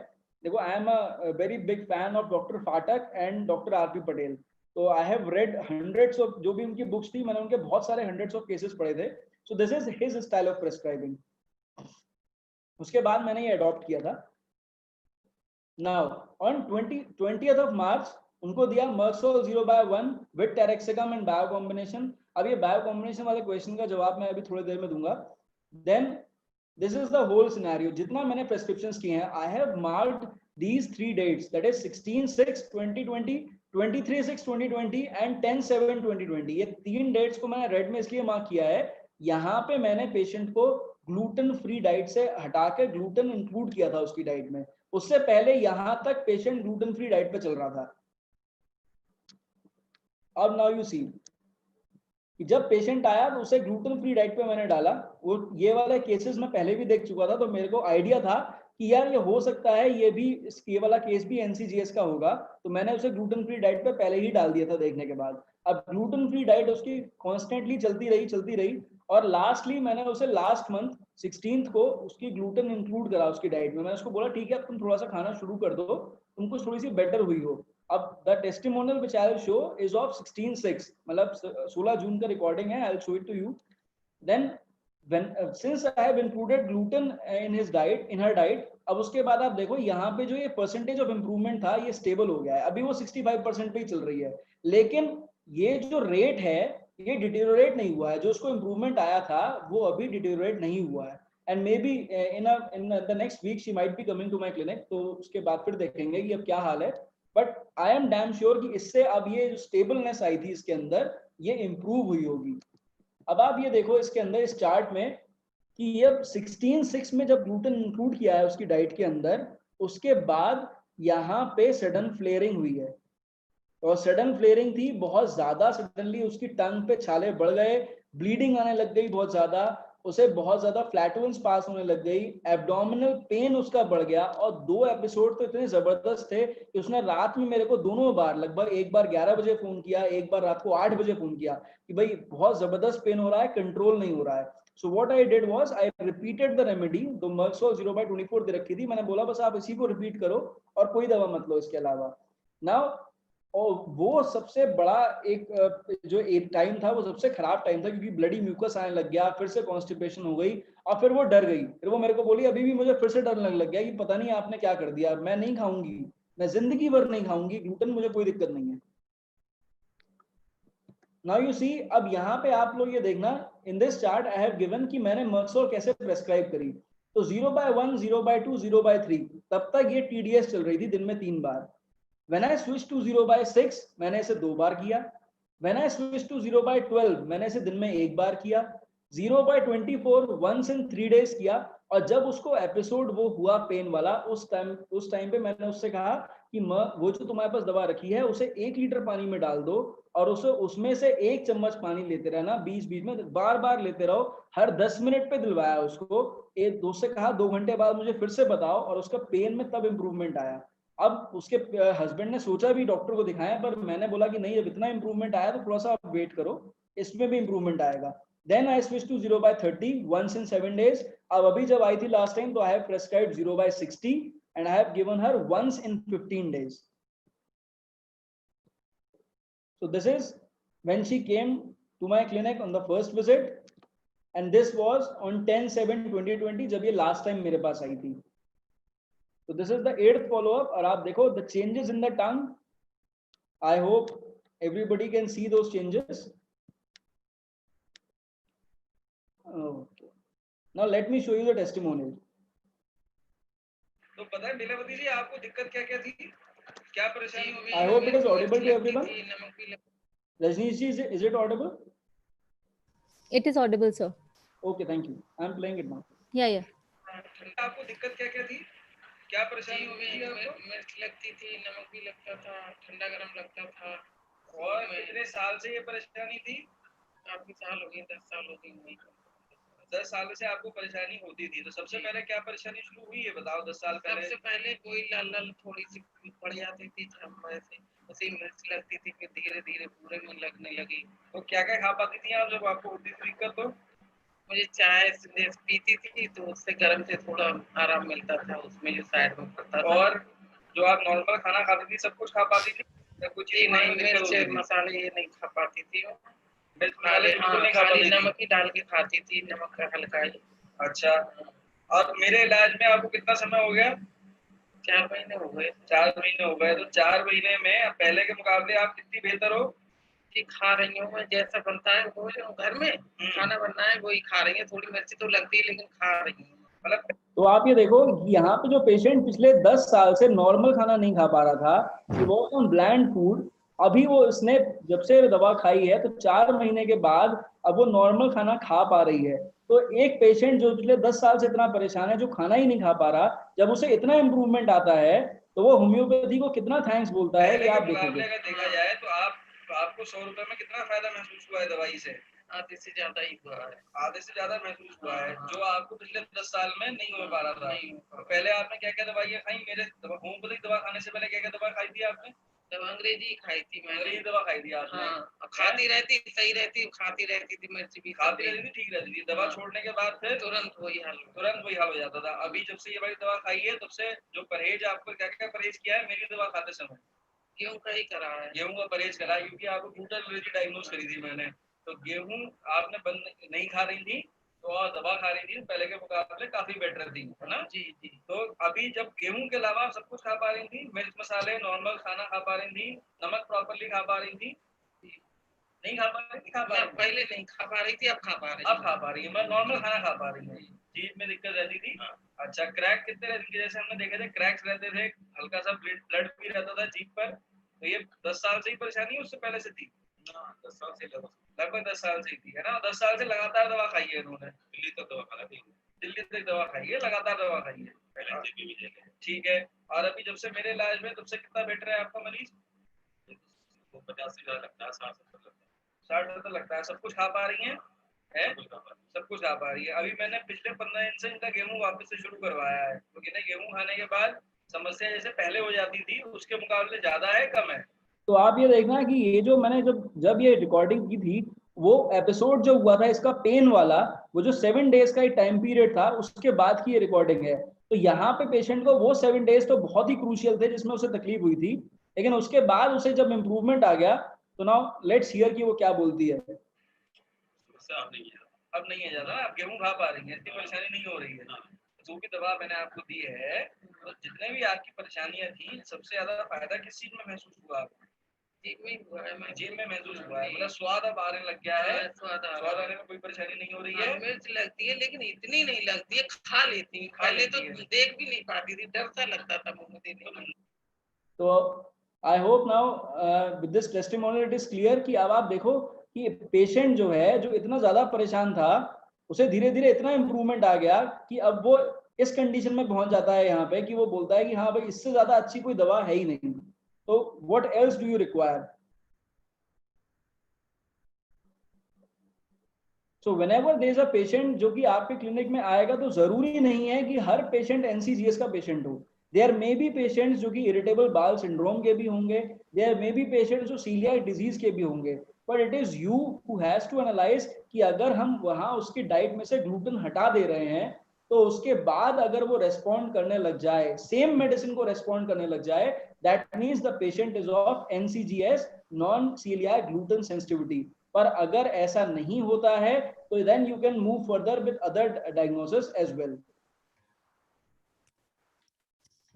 देखो I am a very big fan of doctor फाटक एंड डॉक्टर आरपी पटेल. तो I have read hundreds of, जो भी उनकी बुक्स थी मैंने उनके बहुत सारे हंड्रेड्स ऑफ केसेस पढ़े थे. So this is his style of prescribing. उसके बाद मैंने ये अडॉप्ट किया था. Now on 20th of March उनको दिया Merxol 0/1 with Taraxicum and bio combination. अब ये bio combination वाले क्वेश्चन का जवाब मैं अभी थोड़ी देर में दूंगा. Then this is the whole scenario. जितना मैंने prescriptions किए हैं, I have marked these 3 dates, that is 16/6/2020, 23/6/2020 and 10/7/2020. ये 3 डेट्स को मैंने रेड में इसलिए मार्क किया है, यहाँ पे मैंने पेशेंट को ग्लूटेन फ्री डाइट से हटा के ग्लूटेन इंक्लूड किया था उसकी डाइट में. उससे पहले यहां तक पेशेंट ग्लूटेन फ्री डाइट पे चल रहा था. अब नाउ यू सी कि जब पेशेंट आया तो उसे ग्लूटेन फ्री डाइट पे मैंने डाला. वो ये वाले केसेस मैं पहले भी देख चुका था, तो मेरे को आइडिया था कि यार ये हो सकता है ये वाला केस भी एनसीजीएस का होगा, तो मैंने उसे ग्लूटेन फ्री डाइट पे पहले ही डाल दिया था देखने के बाद. अब ग्लूटेन फ्री डाइट उसकी कॉन्स्टेंटली चलती रही और लास्टली मैंने उसे लास्ट मंथ 16th को उसकी ग्लूटेन इंक्लूड करा उसकी डाइट में. मैंने उसको बोला ठीक है अब तुम थोड़ा सा खाना शुरू कर दो, तुमको थोड़ी सी बेटर हुई हो. अब the testimonial which I will show is of 16/6, मतलब 16 जून का रिकॉर्डिंग है. I will show it to you. Then since I have included gluten in her diet, अब उसके बाद आप देखो यहाँ पे जो ये परसेंटेज ऑफ इम्प्रूवमेंट था ये स्टेबल हो गया है. अभी वो 65% पे ही चल रही है, लेकिन ये जो रेट है ये डिटेरियोरेट नहीं हुआ है. जो उसको इम्प्रूवमेंट आया था वो अभी डिटेरियोरेट नहीं हुआ है. And maybe in the next week she might be coming to my clinic, तो उसके बाद फिर देखेंगे कि अब क्या हाल है. But I am damn sure कि इससे अब ये जो स्टेबलनेस आई थी इसके अंदर ये इम्प्रूव हुई होगी. अब आप ये देखो इसके अंदर इस चार्ट में कि ये 16/6 में जब ग्लूटेन इंक्लूड किया है उसकी डाइट के अंदर, उसके बाद यहाँ पे सडन फ्लेयरिंग हुई है. और सडन फ्लेयरिंग थी बहुत ज्यादा. सडनली उसकी टंग पे छाले बढ़ गए, ब्लीडिंग आने लग गई बहुत ज्यादा, उसे बहुत ज्यादा फ्लैटुलेंस पास होने लग गई, एब्डोमिनल पेन उसका बढ़ गया. और 2 एपिसोड तो इतने जबरदस्त थे कि उसने रात में मेरे को दोनों बार, लगभग एक बार 11 बजे फोन किया, एक बार रात को 8 बजे फोन किया कि भाई बहुत जबरदस्त पेन हो रहा है, कंट्रोल नहीं हो रहा है. So what I did was I repeated the remedy. तो Merxol 0/24 दे रखी थी, मैंने बोला बस आप इसी को रिपीट करो और कोई दवा मत लो इसके अलावा. नाउ और वो सबसे बड़ा एक जो एक टाइम था वो सबसे खराब टाइम था, क्योंकि ब्लडी म्यूकस आने लग गया, फिर से कॉन्स्टिपेशन हो गई और फिर वो डर गई. फिर वो मेरे को बोली अभी भी मुझे फिर से डर लगने लग गया कि पता नहीं आपने क्या कर दिया, मैं नहीं खाऊंगी, मैं जिंदगी भर नहीं खाऊंगी ग्लूटेन, मुझे कोई दिक्कत नहीं है. नाउ यू सी, अब यहाँ पे आप लोग ये देखना in this chart I have given कि मैंने Merxol कैसे प्रेस्क्राइब करी. तो 0/1, 0/2, 0/3 तब तक ये TDS चल रही थी दिन में 3 बार. When I switch to 0/6 मैंने इसे 2 बार किया. When I switch to 0/12 मैंने इसे दिन में 1 बार किया. 0/24 once in 3 days किया. और जब उसको एपिसोड वो हुआ पेन वाला, उस टाइम पे मैंने उससे कहा कि वो जो तुम्हारे पास दवा रखी है उसे 1 लीटर पानी में डाल दो और उसे उसमें से 1 चम्मच पानी लेते रहना, बीच बीच में बार बार लेते रहो. हर 10 मिनट पे दिलवाया उसको. एक दोस्त से कहा 2 घंटे बाद मुझे फिर से बताओ, और उसका पेन में तब इम्प्रूवमेंट आया. अब उसके हस्बैंड ने सोचा भी डॉक्टर को दिखाएं, पर मैंने बोला कि नहीं, जब इतना इम्प्रूवमेंट आया तो थोड़ा सा आप वेट करो, इसमें भी इम्प्रूवमेंट आएगा. Then I switch to 0/30 once in 7 days. अब अभी जब आई थी लास्ट टाइम तो I have prescribed 0/60 and I have given her once in 15 days. So this is when she came to my clinic on the first visit, and this was on 10/7/2020 जब ये last time मेरे पास आई थी. So this is the 8th follow-up. और आप देखो the changes in the tongue. I hope everybody can see those changes. Okay. Now let me show you the testimonial. तो पता है लीलावती जी आपको दिक्कत क्या क्या थी, क्या परेशानी हुई? I hope it is audible to everyone. Rajneesh ji, is it audible? It is audible, sir. Okay, thank you. I am playing it now. Yeah. आपको दिक्कत क्या क्या थी, क्या परेशानी हुई थी आपको? मिर्च लगती थी, नमक भी लगता था, ठंडा गरम लगता था. और कितने साल से ये परेशानी थी? काफी साल हो गए, 10 साल हो गए. 10 साल से आपको परेशानी होती थी. तो सबसे पहले क्या परेशानी शुरू हुई है बताओ? 10 साल पहले सबसे पहले कोई लाल थोड़ी सी पड़ जाती थी, ऐसे उसी मिर्च लगती थी, फिर धीरे धीरे पूरे में लगने लगी. तो क्या क्या खा पाती थी आप जब आपको होती थी दिक्कत? तो मुझे चाय पीती थी तो उससे गर्म से थोड़ा आराम मिलता था, उसमें जो साइड में पड़ता था. और जो आप नॉर्मल खाना खाती थी सब कुछ खा पाती थी या कुछ जी नहीं, मिर्च मसाले ये नहीं खा पाती थी. खाली नमक ही डाल के खाती थी, नमक का हल्का ही. अच्छा, और मेरे इलाज में आपको कितना समय हो गया? 4 महीने हो गए. 4 महीने हो गए. तो 4 महीने में पहले के मुकाबले आप कितनी बेहतर हो? कि खा रही हूँ मैं, जैसा बनता है वो घर में खाना बनना है वही खा रही है. थोड़ी मिर्ची तो लगती है लेकिन खा रही हूँ. मतलब तो आप ये देखो यहाँ पे जो पेशेंट पिछले 10 साल से नॉर्मल खाना नहीं खा पा रहा था, वो ऑन ब्लैंड फूड, अभी वो इसने जब से दवा खाई है तो 4 महीने के बाद अब वो नॉर्मल खाना खा पा रही है. तो एक पेशेंट जो पिछले 10 साल से इतना परेशान है, जो खाना ही नहीं खा पा रहा, जब उसे इतना इम्प्रूवमेंट आता है तो वो होम्योपैथी को कितना थैंक्स बोलता है कि आप देखोगे. अगर देखा जाए तो आपको 100 रुपए में कितना फायदा महसूस हुआ है दवाई से? आधे से ज्यादा ही हुआ है. आधे से ज्यादा महसूस हुआ है, जो आपको पिछले 10 साल में नहीं हो पा रहा था. तो पहले आपने क्या क्या दवाइयाँ खाई? मेरे होम्योपैथिक दवा खाने से पहले क्या क्या दवा खाई थी आपने? दवा अंग्रेजी खाई थी मैंने. अंग्रेजी दवा खाई थी आपने? हाँ, खाती रहती, सही रहती, खाती रहती थी, मिर्च भी खाती रहती थी, ठीक रहती थी. दवा छोड़ने के बाद फिर तुरंत वही हाल हो जाता था. अभी जब से ये वाली दवा खाई है तब से जो परहेज आपको क्या क्या परहेज किया है मेरी दवा खाते समय? गेहूं का ही करा है. गेहूं का परहेज करा, क्योंकि आपको ग्लूटेन एलर्जी डायग्नोज करी थी मैंने. तो गेहूं आपने बंद नहीं खा रही थी तो और दवा खा रही थी, पहले के मुकाबले काफी बेटर थी, है ना? जी. तो अभी जब गेहूं के अलावा सब कुछ खा पा रही थी, मिर्च मसाले नॉर्मल खाना खा पा रही थी, नमक प्रॉपर्ली खा पा रही थी? नहीं खा पा रही थी? पहले नहीं खा पा रही थी, अब खा पा रही. अब खा पा रही है, मैं नॉर्मल खाना खा पा रही हूँ. जीभ में दिक्कत रहती थी. अच्छा, क्रैक कितने रहते थे? जैसे हमने देखे थे क्रैक्स रहते थे, हल्का सा ब्लड भी रहता था जीभ पर. तो ये 10 साल से ही परेशानी है, उससे पहले से थी? 10 साल से लगभग 10 साल से थी, है ना? 10 साल से लगातार दवा खाई है इन्होंने. दिल्ली तक दवा खाई है, लगातार दवा खाई है. ठीक है. और अभी जब से मेरे इलाज में, तब से कितना बेटर है आपका मरीज? 50 से ज्यादा लगता है, 60-70 लगता है. सब कुछ खा पा रही है? सब कुछ खा पा रही है. अभी मैंने पिछले 15 दिन से इनका गेहूं वापस से शुरू करवाया है, क्योंकि इन्हें गेहूं खाने के बाद समस्या जैसे पहले हो जाती थी उसके मुकाबले ज्यादा है, कम है. तो आप ये देखना कि ये जो मैंने जब ये रिकॉर्डिंग की थी, वो एपिसोड जो हुआ था इसका पेन वाला, वो जो 7 डेज का टाइम पीरियड था, उसके बाद की ये रिकॉर्डिंग है. तो यहाँ पे पेशेंट को वो 7 डेज तो बहुत ही क्रूशियल थे जिसमें उसे तकलीफ हुई थी, लेकिन उसके बाद उसे जब इम्प्रूवमेंट आ गया तो नाउ लेट्स हियर कि वो क्या बोलती है. अब नहीं है ज्यादा, आप गेहूं खा पा रही है, इतनी परेशानी नहीं हो रही है. जो भी दवा मैंने आपको दी है, तो जितने भी आपकी परेशानियां थी, सबसे ज्यादा फायदा किस चीज में महसूस हुआ आपको? जीभ में हुआ है. जीभ में महसूस हुआ है, मतलब स्वाद अब आने लग गया है. स्वाद आने में कोई परेशानी नहीं हो रही है. मिर्च लगती है लेकिन इतनी नहीं लगती है, खा लेती हूँ. पहले तो देख भी नहीं पाती थी, डर सा लगता था मुंह में देने में. तो I hope now with this testimonial it is clear कि अब आप देखो कि पेशेंट जो है, जो इतना ज्यादा परेशान था, उसे धीरे धीरे इतना इम्प्रूवमेंट आ गया कि अब वो इस कंडीशन में पहुंच जाता है यहाँ पे कि वो बोलता है कि हाँ भाई, इससे ज्यादा अच्छी कोई दवा है ही नहीं, तो what else do you require? So whenever there is a patient जो कि आपके क्लिनिक में आएगा, तो जरूरी नहीं है कि हर पेशेंट एनसीजीएस का पेशेंट हो। देयर मे बी पेशेंट्स जो कि इरिटेबल बाउल सिंड्रोम के भी होंगे, देयर मे बी पेशेंट्स जो सीलियाक डिजीज के भी होंगे, but it is you who has to analyse कि अगर हम वहां उसकी डाइट में से ग्लूटेन हटा दे रहे हैं, तो उसके बाद अगर वो रेस्पॉन्ड करने लग जाए, सेम मेडिसिन को रेस्पॉन्ड करने लग जाए, that means the patient is of NCGS, non celiac gluten sensitivity. पर अगर ऐसा नहीं होता है, तो then you can move further with other diagnosis as well.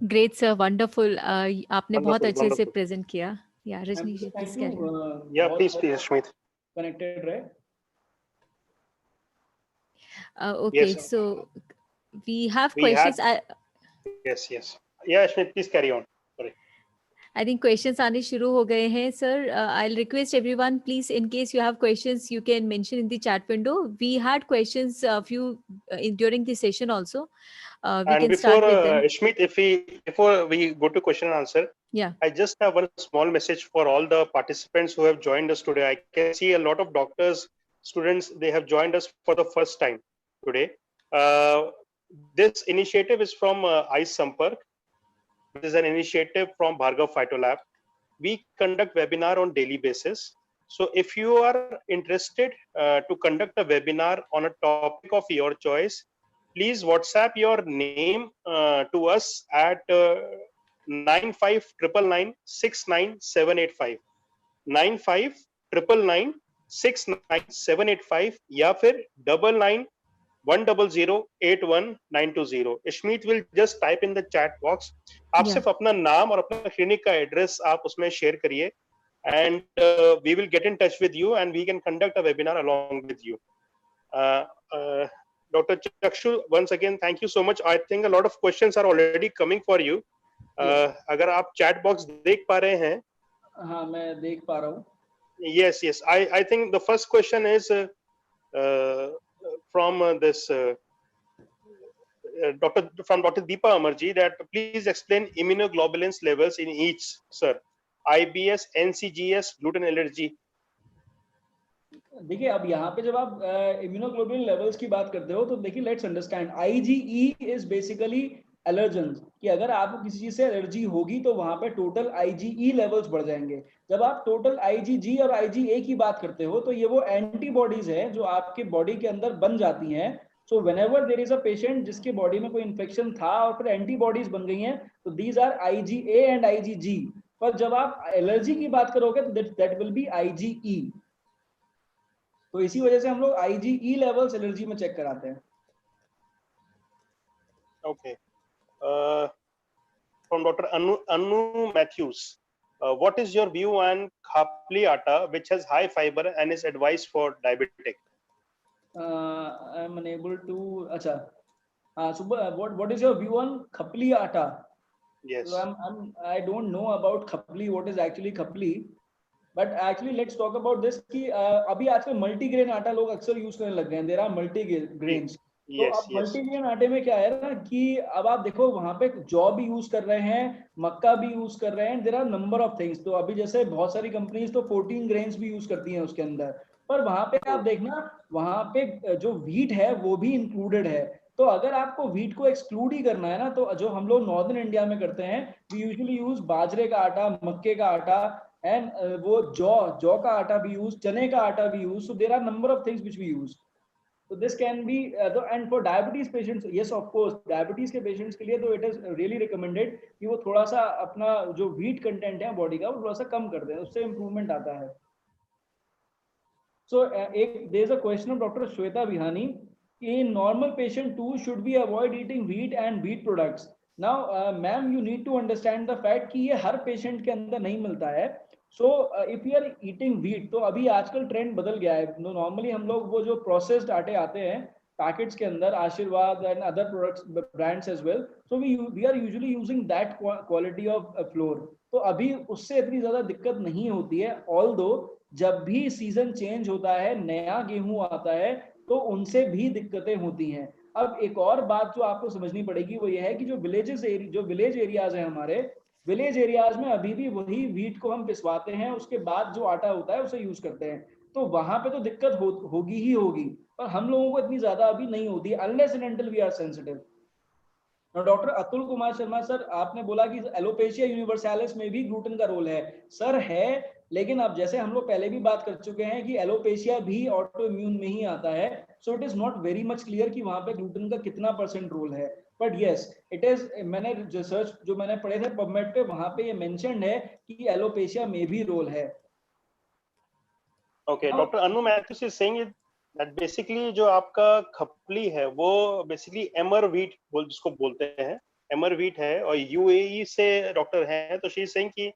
Great sir, wonderful. आपने बहुत Wonderful, अच्छे से wonderful. प्रेजेंट किया. Yeah, Rajni ji, please Thank carry on. you. Yeah, please, Ashmit. Connected रहे. Okay, Yes, sir. so we have We questions. had- Yes, yes. Yeah, Ashmit, please carry on. Sorry. I think questions आने शुरू हो गए हैं sir. I'll request everyone, please, in case you have questions, you can mention in the chat window. We had questions during the session also. We And can before start with them. Ashmit, before we go to question and answer, Yeah. I just have one small message for all the participants who have joined us today. I can see a lot of doctors, students, they have joined us for the first time today. This initiative is from ICE Sampark. This is an initiative from Bhargav Phytolab. We conduct webinar on daily basis. So if you are interested to conduct a webinar on a topic of your choice, please WhatsApp your name to us at 9599969785 9599969785 या फिर 9910081920. Ishmeet will just type in the chat box. आप Yeah. सिर्फ अपना नाम और अपना clinic का address आप उसमें शेयर करिए, and we will get in touch with you and we can conduct a webinar along with you. Dr. Chakshu, once again, thank you so much. I think a lot of questions are already coming for you. अगर आप chat box देख पा रहे हैं? हाँ, मैं देख पा रहा हूँ. Yes, yes. I think the first question is from this Dr. Deepa Amarji, that please explain immunoglobulins levels in each, sir. IBS, NCGS, gluten allergy. देखिए, अब यहाँ पे जब आप इम्यूनोग्लोबुलिन लेवल्स की बात करते हो, तो देखिए, let's understand, IgE is basically allergens, कि अगर आपको किसी चीज से एलर्जी होगी तो वहां पे टोटल IgE लेवल्स बढ़ जाएंगे. जब आप टोटल IgG और IgA की बात करते हो, तो ये वो एंटीबॉडीज है जो आपके बॉडी के अंदर बन जाती हैं. So whenever there is a patient जिसके बॉडी में कोई इन्फेक्शन था और फिर एंटीबॉडीज बन गई हैं, तो these are IgA and IgG. पर जब आप एलर्जी की बात करोगे तो दैट विल बी IgE. तो इसी वजह से हम लोग IgE लेवल्स एलर्जी में चेक कराते हैं. Okay. From Dr. Anu Matthews, what is your view on khapli atta, which has high fiber and is advised for diabetic? I'm unable to. Acha. So what is your view on khapli atta? Yes. So I don't know about khapli. What is actually khapli? But actually, let's talk about this कि अभी आजकल multigrain आटा लोग अक्सर use करने लग गए हैं. There are multigrains. तो अब मल्टीग्रेन आटे में क्या है ना कि अब आप देखो वहां पे जौ भी यूज कर रहे हैं, मक्का भी यूज कर रहे हैं. There are number of things. तो अभी जैसे बहुत सारी कंपनीज तो 14 ग्रेन्स भी यूज करती हैं उसके अंदर. पर वहां पे आप देखना, वहां पे जो व्हीट है वो भी इंक्लूडेड है. तो अगर आपको व्हीट को एक्सक्लूड ही करना है ना, तो जो हम लोग नॉर्दर्न इंडिया में करते हैं, वी यूजुअली यूज बाजरे का आटा, मक्के का आटा, and वो जौ का आटा भी यूज, चने का आटा भी use. So there are number of things which we use. So this can be and for diabetes patients, yes of course, diabetes के patients के लिए तो it is really recommended कि वो थोड़ा सा अपना जो wheat content है बॉडी का वो थोड़ा सा कम कर दें, उससे improvement आता है. So there is a question of Dr. Shweta Bihani. In normal patient too, should we avoid eating wheat and wheat products? Now, ma'am, you need to understand the fact कि ये हर patient के अंदर नहीं मिलता है. So if you are eating wheat, तो अभी आजकल ट्रेंड बदल गया है. नॉर्मली हम लोग वो जो प्रोसेस्ड आटे आते हैं, पैकेट्स के अंदर, Aashirvaad and other products brands as well, so we are usually using that quality of flour. तो अभी उससे इतनी ज्यादा दिक्कत नहीं होती है, ऑल्दो जब भी सीजन चेंज होता है, नया गेहूं आता है, तो उनसे भी दिक्कतें होती हैं। अब एक और बात जो आपको समझनी पड़ेगी वो ये है कि जो विलेज एरियाज है हमारे, विलेज एरियाज में अभी भी वही व्हीट को हम पिसवाते हैं, उसके बाद जो आटा होता है उसे यूज करते हैं, तो वहां पे तो दिक्कत होगी ही होगी, पर हम लोगों को इतनी ज्यादा अभी नहीं होती, unless and until we are sensitive. Doctor Atul Kumar Sharma sir, आपने बोला कि एलोपेशिया यूनिवर्सालिस में भी ग्लूटेन का रोल है। सर है, लेकिन अब जैसे हम लोग पहले भी बात कर चुके हैं कि एलोपेशिया भी ऑटो इम्यून में ही आता है, so it is not very much clear कि वहां पे ग्लूटेन का कितना % रोल है, बट यस इट इज, मैंने रिसर्च जो मैंने पढ़े थे पबमेड पे, वहां पे ये मेंशन्ड है कि एलोपेशिया में भी रोल है। Okay, Dr. Anu Mathews is saying it that basically जो आपका खपली है वो basically एमर व्हीट जिसको बोलते हैं, एमर व्हीट है, और यूएई से डॉक्टर हैं, तो शी इज सेइंग कि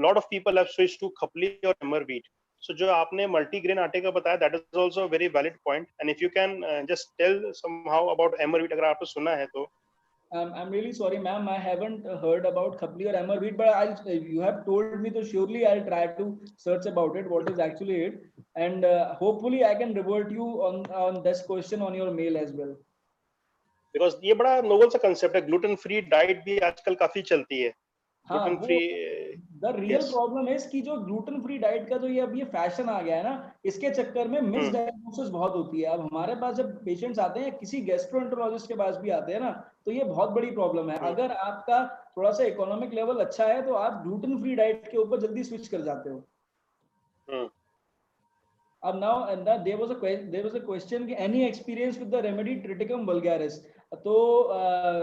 lot of people have switched to खपली और एमर व्हीट। So जो आपने मल्टीग्रेन आटे का बताया, that is also a very valid point, and if you can just tell somehow about emmer wheat, अगर आपने सुना है तो। I'm really sorry, ma'am. I haven't heard about khapli or emmer wheat, but you have told me, so surely I'll try to search about it, what is actually it, and hopefully I can revert you on this question on your mail as well. Because ये बड़ा novel सा concept है, gluten free diet भी आजकल काफी चलती है। हाँ, द रियल प्रॉब्लम है कि जो ग्लूटेन फ्री डाइट का जो ये फैशन आ गया है ना, इसके चक्कर में मिस डायग्नोसिस बहुत होती है। अब हमारे पास जब पेशेंट्स आते हैं, किसी गैस्ट्रोएंटरोलॉजिस्ट के पास भी आते हैं ना, तो ये बहुत बड़ी प्रॉब्लम है। अगर आपका थोड़ा सा इकोनॉमिक लेवल अच्छा है तो आप ग्लूटेन फ्री डाइट के ऊपर जल्दी स्विच कर जाते हो। अब now there was a question कि any experience with the remedy Triticum vulgaris? तो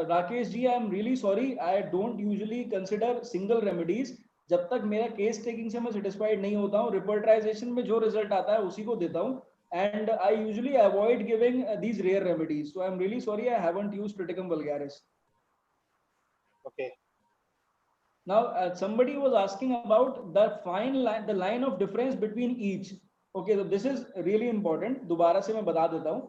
Rakesh ji, I am really sorry, I don't usually consider single remedies. जब तक मेरा केस टेकिंग से मैं सेटिस्फाइड नहीं होता हूँ, रिपोर्टराइजेशन में जो रिजल्ट आता है उसी को देता हूँ, and I usually avoid giving these rare remedies, so I am really sorry, I haven't used Triticum vulgaris. Okay. Now somebody was asking about the line of difference between each. Okay, so this is really important. दोबारा से मैं बता देता हूँ।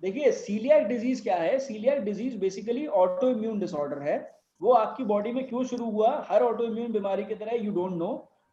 देखिए, coeliac disease क्या है? Coeliac disease basically autoimmune disorder है। वो आपकी बॉडी में क्यों शुरू हुआ, हर ऑटो इम्यून बीमारी की तरह, यू डोंट नो,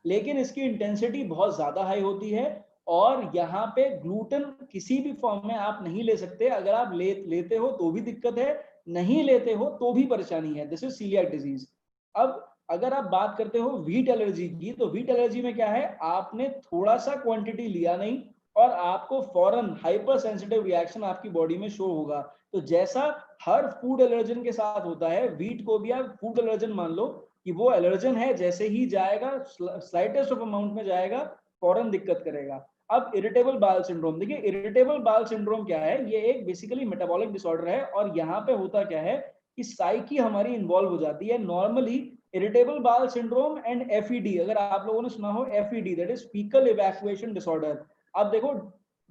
लेकिन इसकी इंटेंसिटी बहुत ज्यादा हाई होती है, और यहाँ पे ग्लूटेन किसी भी फॉर्म में आप नहीं ले सकते। अगर आप लेते हो तो भी दिक्कत है, नहीं लेते हो तो भी परेशानी है। This is coeliac disease. अब अगर आप बात करते हो व्हीट एलर्जी की, तो व्हीट एलर्जी में क्या है, आपने थोड़ा सा क्वांटिटी लिया नहीं और आपको फौरन हाइपर सेंसिटिव रिएक्शन आपकी बॉडी में शो होगा। तो जैसा हर फूड एलर्जन के साथ होता है, व्हीट को भी आप फूड एलर्जन मान लो कि वो एलर्जन है, जैसे ही जाएगा, स्लाइटेस्ट ऑफ अमाउंट में जाएगा, फौरन दिक्कत करेगा। अब इरिटेबल बाउल सिंड्रोम, देखिए इरिटेबल बाउल सिंड्रोम क्या है, ये एक बेसिकली मेटाबॉलिक डिसऑर्डर है, और यहाँ पे होता क्या है कि साइकी हमारी इन्वॉल्व हो जाती है। Normally irritable bowel syndrome and FED, अगर आप लोगों ने सुना हो FED, that is faecal evacuation disorder. अब देखो,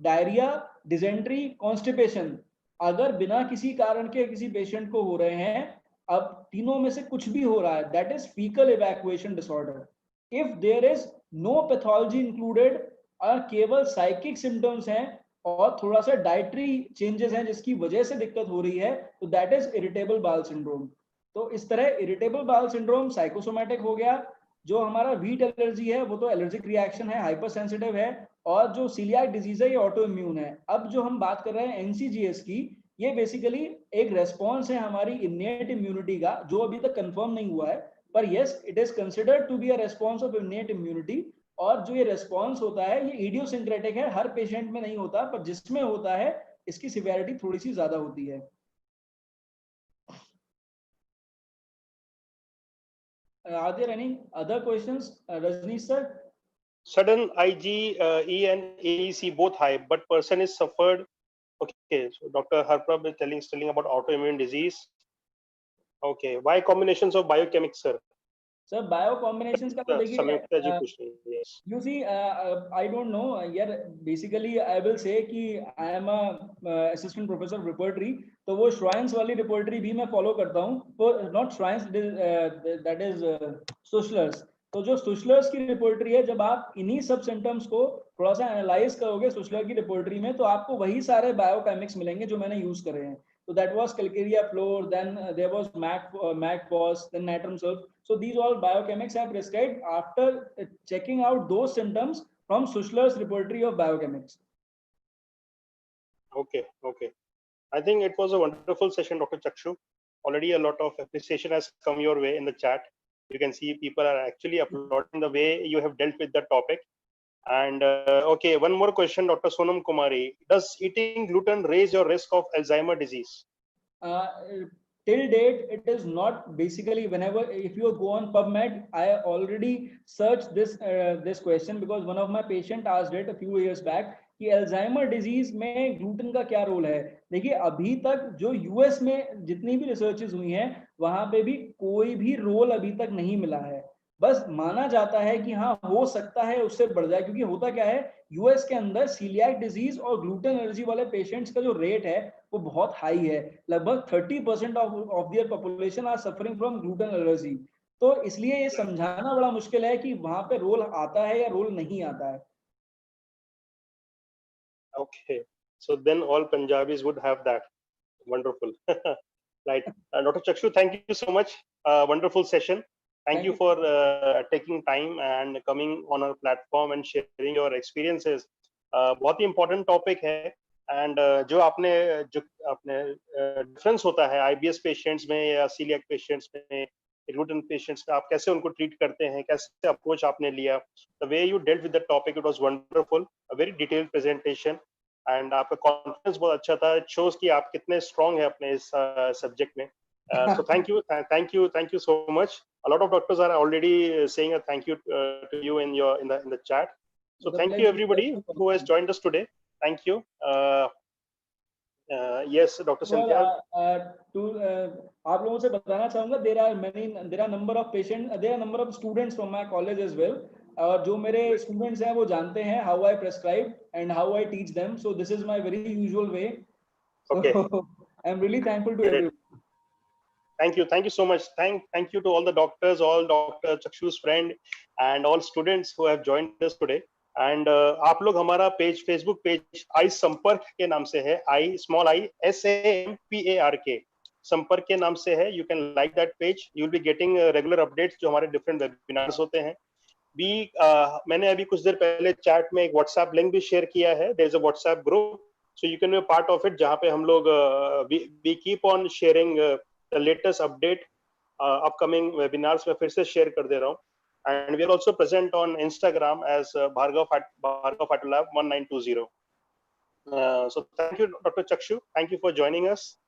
डायरिया, डिजेंट्री, कॉन्स्टिपेशन अगर बिना किसी कारण के किसी पेशेंट को हो रहे हैं, अब तीनों में से कुछ भी हो रहा है, that is faecal evacuation disorder. If there is no pathology included और केवल साइकिक सिम्टम्स हैं और थोड़ा सा डाइटरी चेंजेस हैं जिसकी वजह से दिक्कत हो रही है, तो that is irritable bowel syndrome. तो इस तरह इरिटेबल बाउल सिंड्रोम साइकोसोमैटिक हो गया, जो हमारा व्हीट एलर्जी है वो तो एलर्जिक रिएक्शन है, हाइपर सेंसिटिव है, और जो सीलियाक डिजीज है ये ऑटो इम्यून है। अब जो हम बात कर रहे हैं एनसीजीएस की, ये बेसिकली एक रेस्पॉन्स है हमारी इन्नेट इम्यूनिटी का, जो अभी तक कंफर्म नहीं हुआ है, पर yes it is considered to be a response of innate immunity. और जो ये रेस्पॉन्स होता है ये इडियोसिंक्रेटिक है, हर पेशेंट में नहीं होता, पर जिसमें होता है इसकी सिवियरिटी थोड़ी सी ज्यादा होती है। Are there any other questions, Rajneesh sir? Sudden IgE and AEC both high, but person is suffered. Okay, so Dr. Harprab is telling about autoimmune disease. Okay, why combinations of biochemics, sir? Sir, bio combinations का तो देखिए, समीक्षा जी पूछ रही है। Yes. You see, I don't know. यार, basically I will say कि I am a assistant professor of repertory, तो वो श्राइन्स वाली repertory भी मैं follow करता हूँ। तो not shrines, that is Stoessler's, तो जो सुशलर्स की रिपोर्टरी है, जब आप इन्हीं सब सिम्टम्स को थोड़ा सा एनालाइज करोगे सुशलर की रिपोर्टरी में, तो आपको वही सारे बायोकेमिक्स मिलेंगे जो मैंने यूज करे हैं. So that was Calcarea floor, then there was MAC-POS, then natrum sulf. So these all biochemics I prescribed after checking out those symptoms from Sushler's repertory of biochemics. Okay. I think it was a wonderful session, Dr. Chakshu. Already a lot of appreciation has come your way in the chat. You can see people are actually applauding the way you have dealt with the topic. And okay, one more question, Dr. Sonam Kumari. Does eating gluten raise your risk of Alzheimer's disease? Till date, it is not. Basically, whenever if you go on PubMed, I already searched this question because one of my patient asked it a few years back कि Alzheimer disease में gluten का क्या role है. देखिए, अभी तक जो US में जितनी भी रिसर्चेस हुई हैं, वहां पे भी कोई भी रोल अभी तक नहीं मिला है. बस माना जाता है कि हाँ, हो सकता है उससे बढ़ जाए, क्योंकि होता क्या है, यूएस के अंदर सीलियाक डिजीज और ग्लूटेन एलर्जी वाले पेशेंट्स का जो रेट है वो बहुत हाई है. लगभग 30% of their population are suffering from gluten allergy. तो इसलिए ये समझाना बड़ा मुश्किल है कि वहां पे रोल आता है या रोल नहीं आता है. Okay, so then all Punjabis would have that. Wonderful. Right. Dr. Chakshu, thank you so much. Wonderful session. Thank you for taking time and coming on our platform and sharing your experiences. बहुत ही important topic है. And जो आपने difference होता है IBS patients में या celiac patients में, gluten patients में, आप कैसे उनको treat करते हैं, कैसे approach आपने लिया, the way you dealt with the topic, it was wonderful. A very detailed presentation. And आपका कॉन्फिडेंस बहुत अच्छा था. It shows कि आप कितने स्ट्रॉन्ग हैं अपने इस सब्जेक्ट में. So thank you so much. A lot of doctors are already saying a thank you to you in the chat. So thank you everybody who has joined us today. Thank you. Yes, Dr. Cynthia. आप लोगों से बताना चाहूंगा, there are number of patients, there are number of students from my college as well. और जो मेरे students हैं वो जानते हैं how I prescribe and how I teach them. So this is my very usual way. Okay. So I'm really thankful to everyone. Thank you so much. Thank you to all the doctors, all Dr. Chakshu's friend, and all students who have joined us today. And आप लोग हमारा page, Facebook page I संपर्क के नाम से है, आई small I SAMPARK संपर्क के नाम से है. You can like that page. You will be getting regular updates जो हमारे डिफरेंट वेबिनार्स होते हैं. मैंने अभी कुछ देर पहले चैट में एक व्हाट्सएप लिंक भी शेयर किया है. There is a WhatsApp group, so you can be part of it, जहाँ पे हम लोग we keep on sharing the latest update. Upcoming webinars में फिर से शेयर कर दे रहा हूँ. And we are also present on Instagram as Bhargav Phytolab 1920. So thank you, Dr. Chakshu. Thank you for joining us.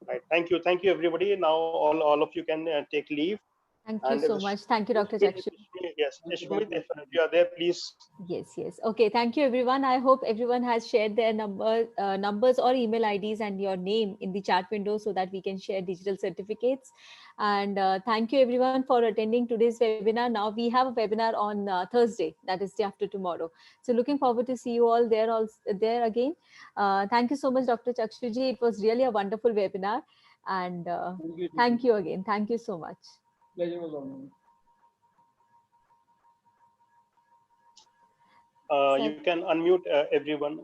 Right. Thank you, everybody. Now all of you can take leave. Thank you so much. Thank you, Dr. Chakshu. Yes, Ishmit, if you are there, please. Yes. Okay. Thank you, everyone. I hope everyone has shared their numbers or email IDs and your name in the chat window so that we can share digital certificates. And thank you, everyone, for attending today's webinar. Now we have a webinar on Thursday, that is day after tomorrow. So looking forward to see you all there again. Thank you so much, Dr. Chakshuji. It was really a wonderful webinar. And thank you again. Thank you so much. Pleasure was all mine. You can unmute everyone.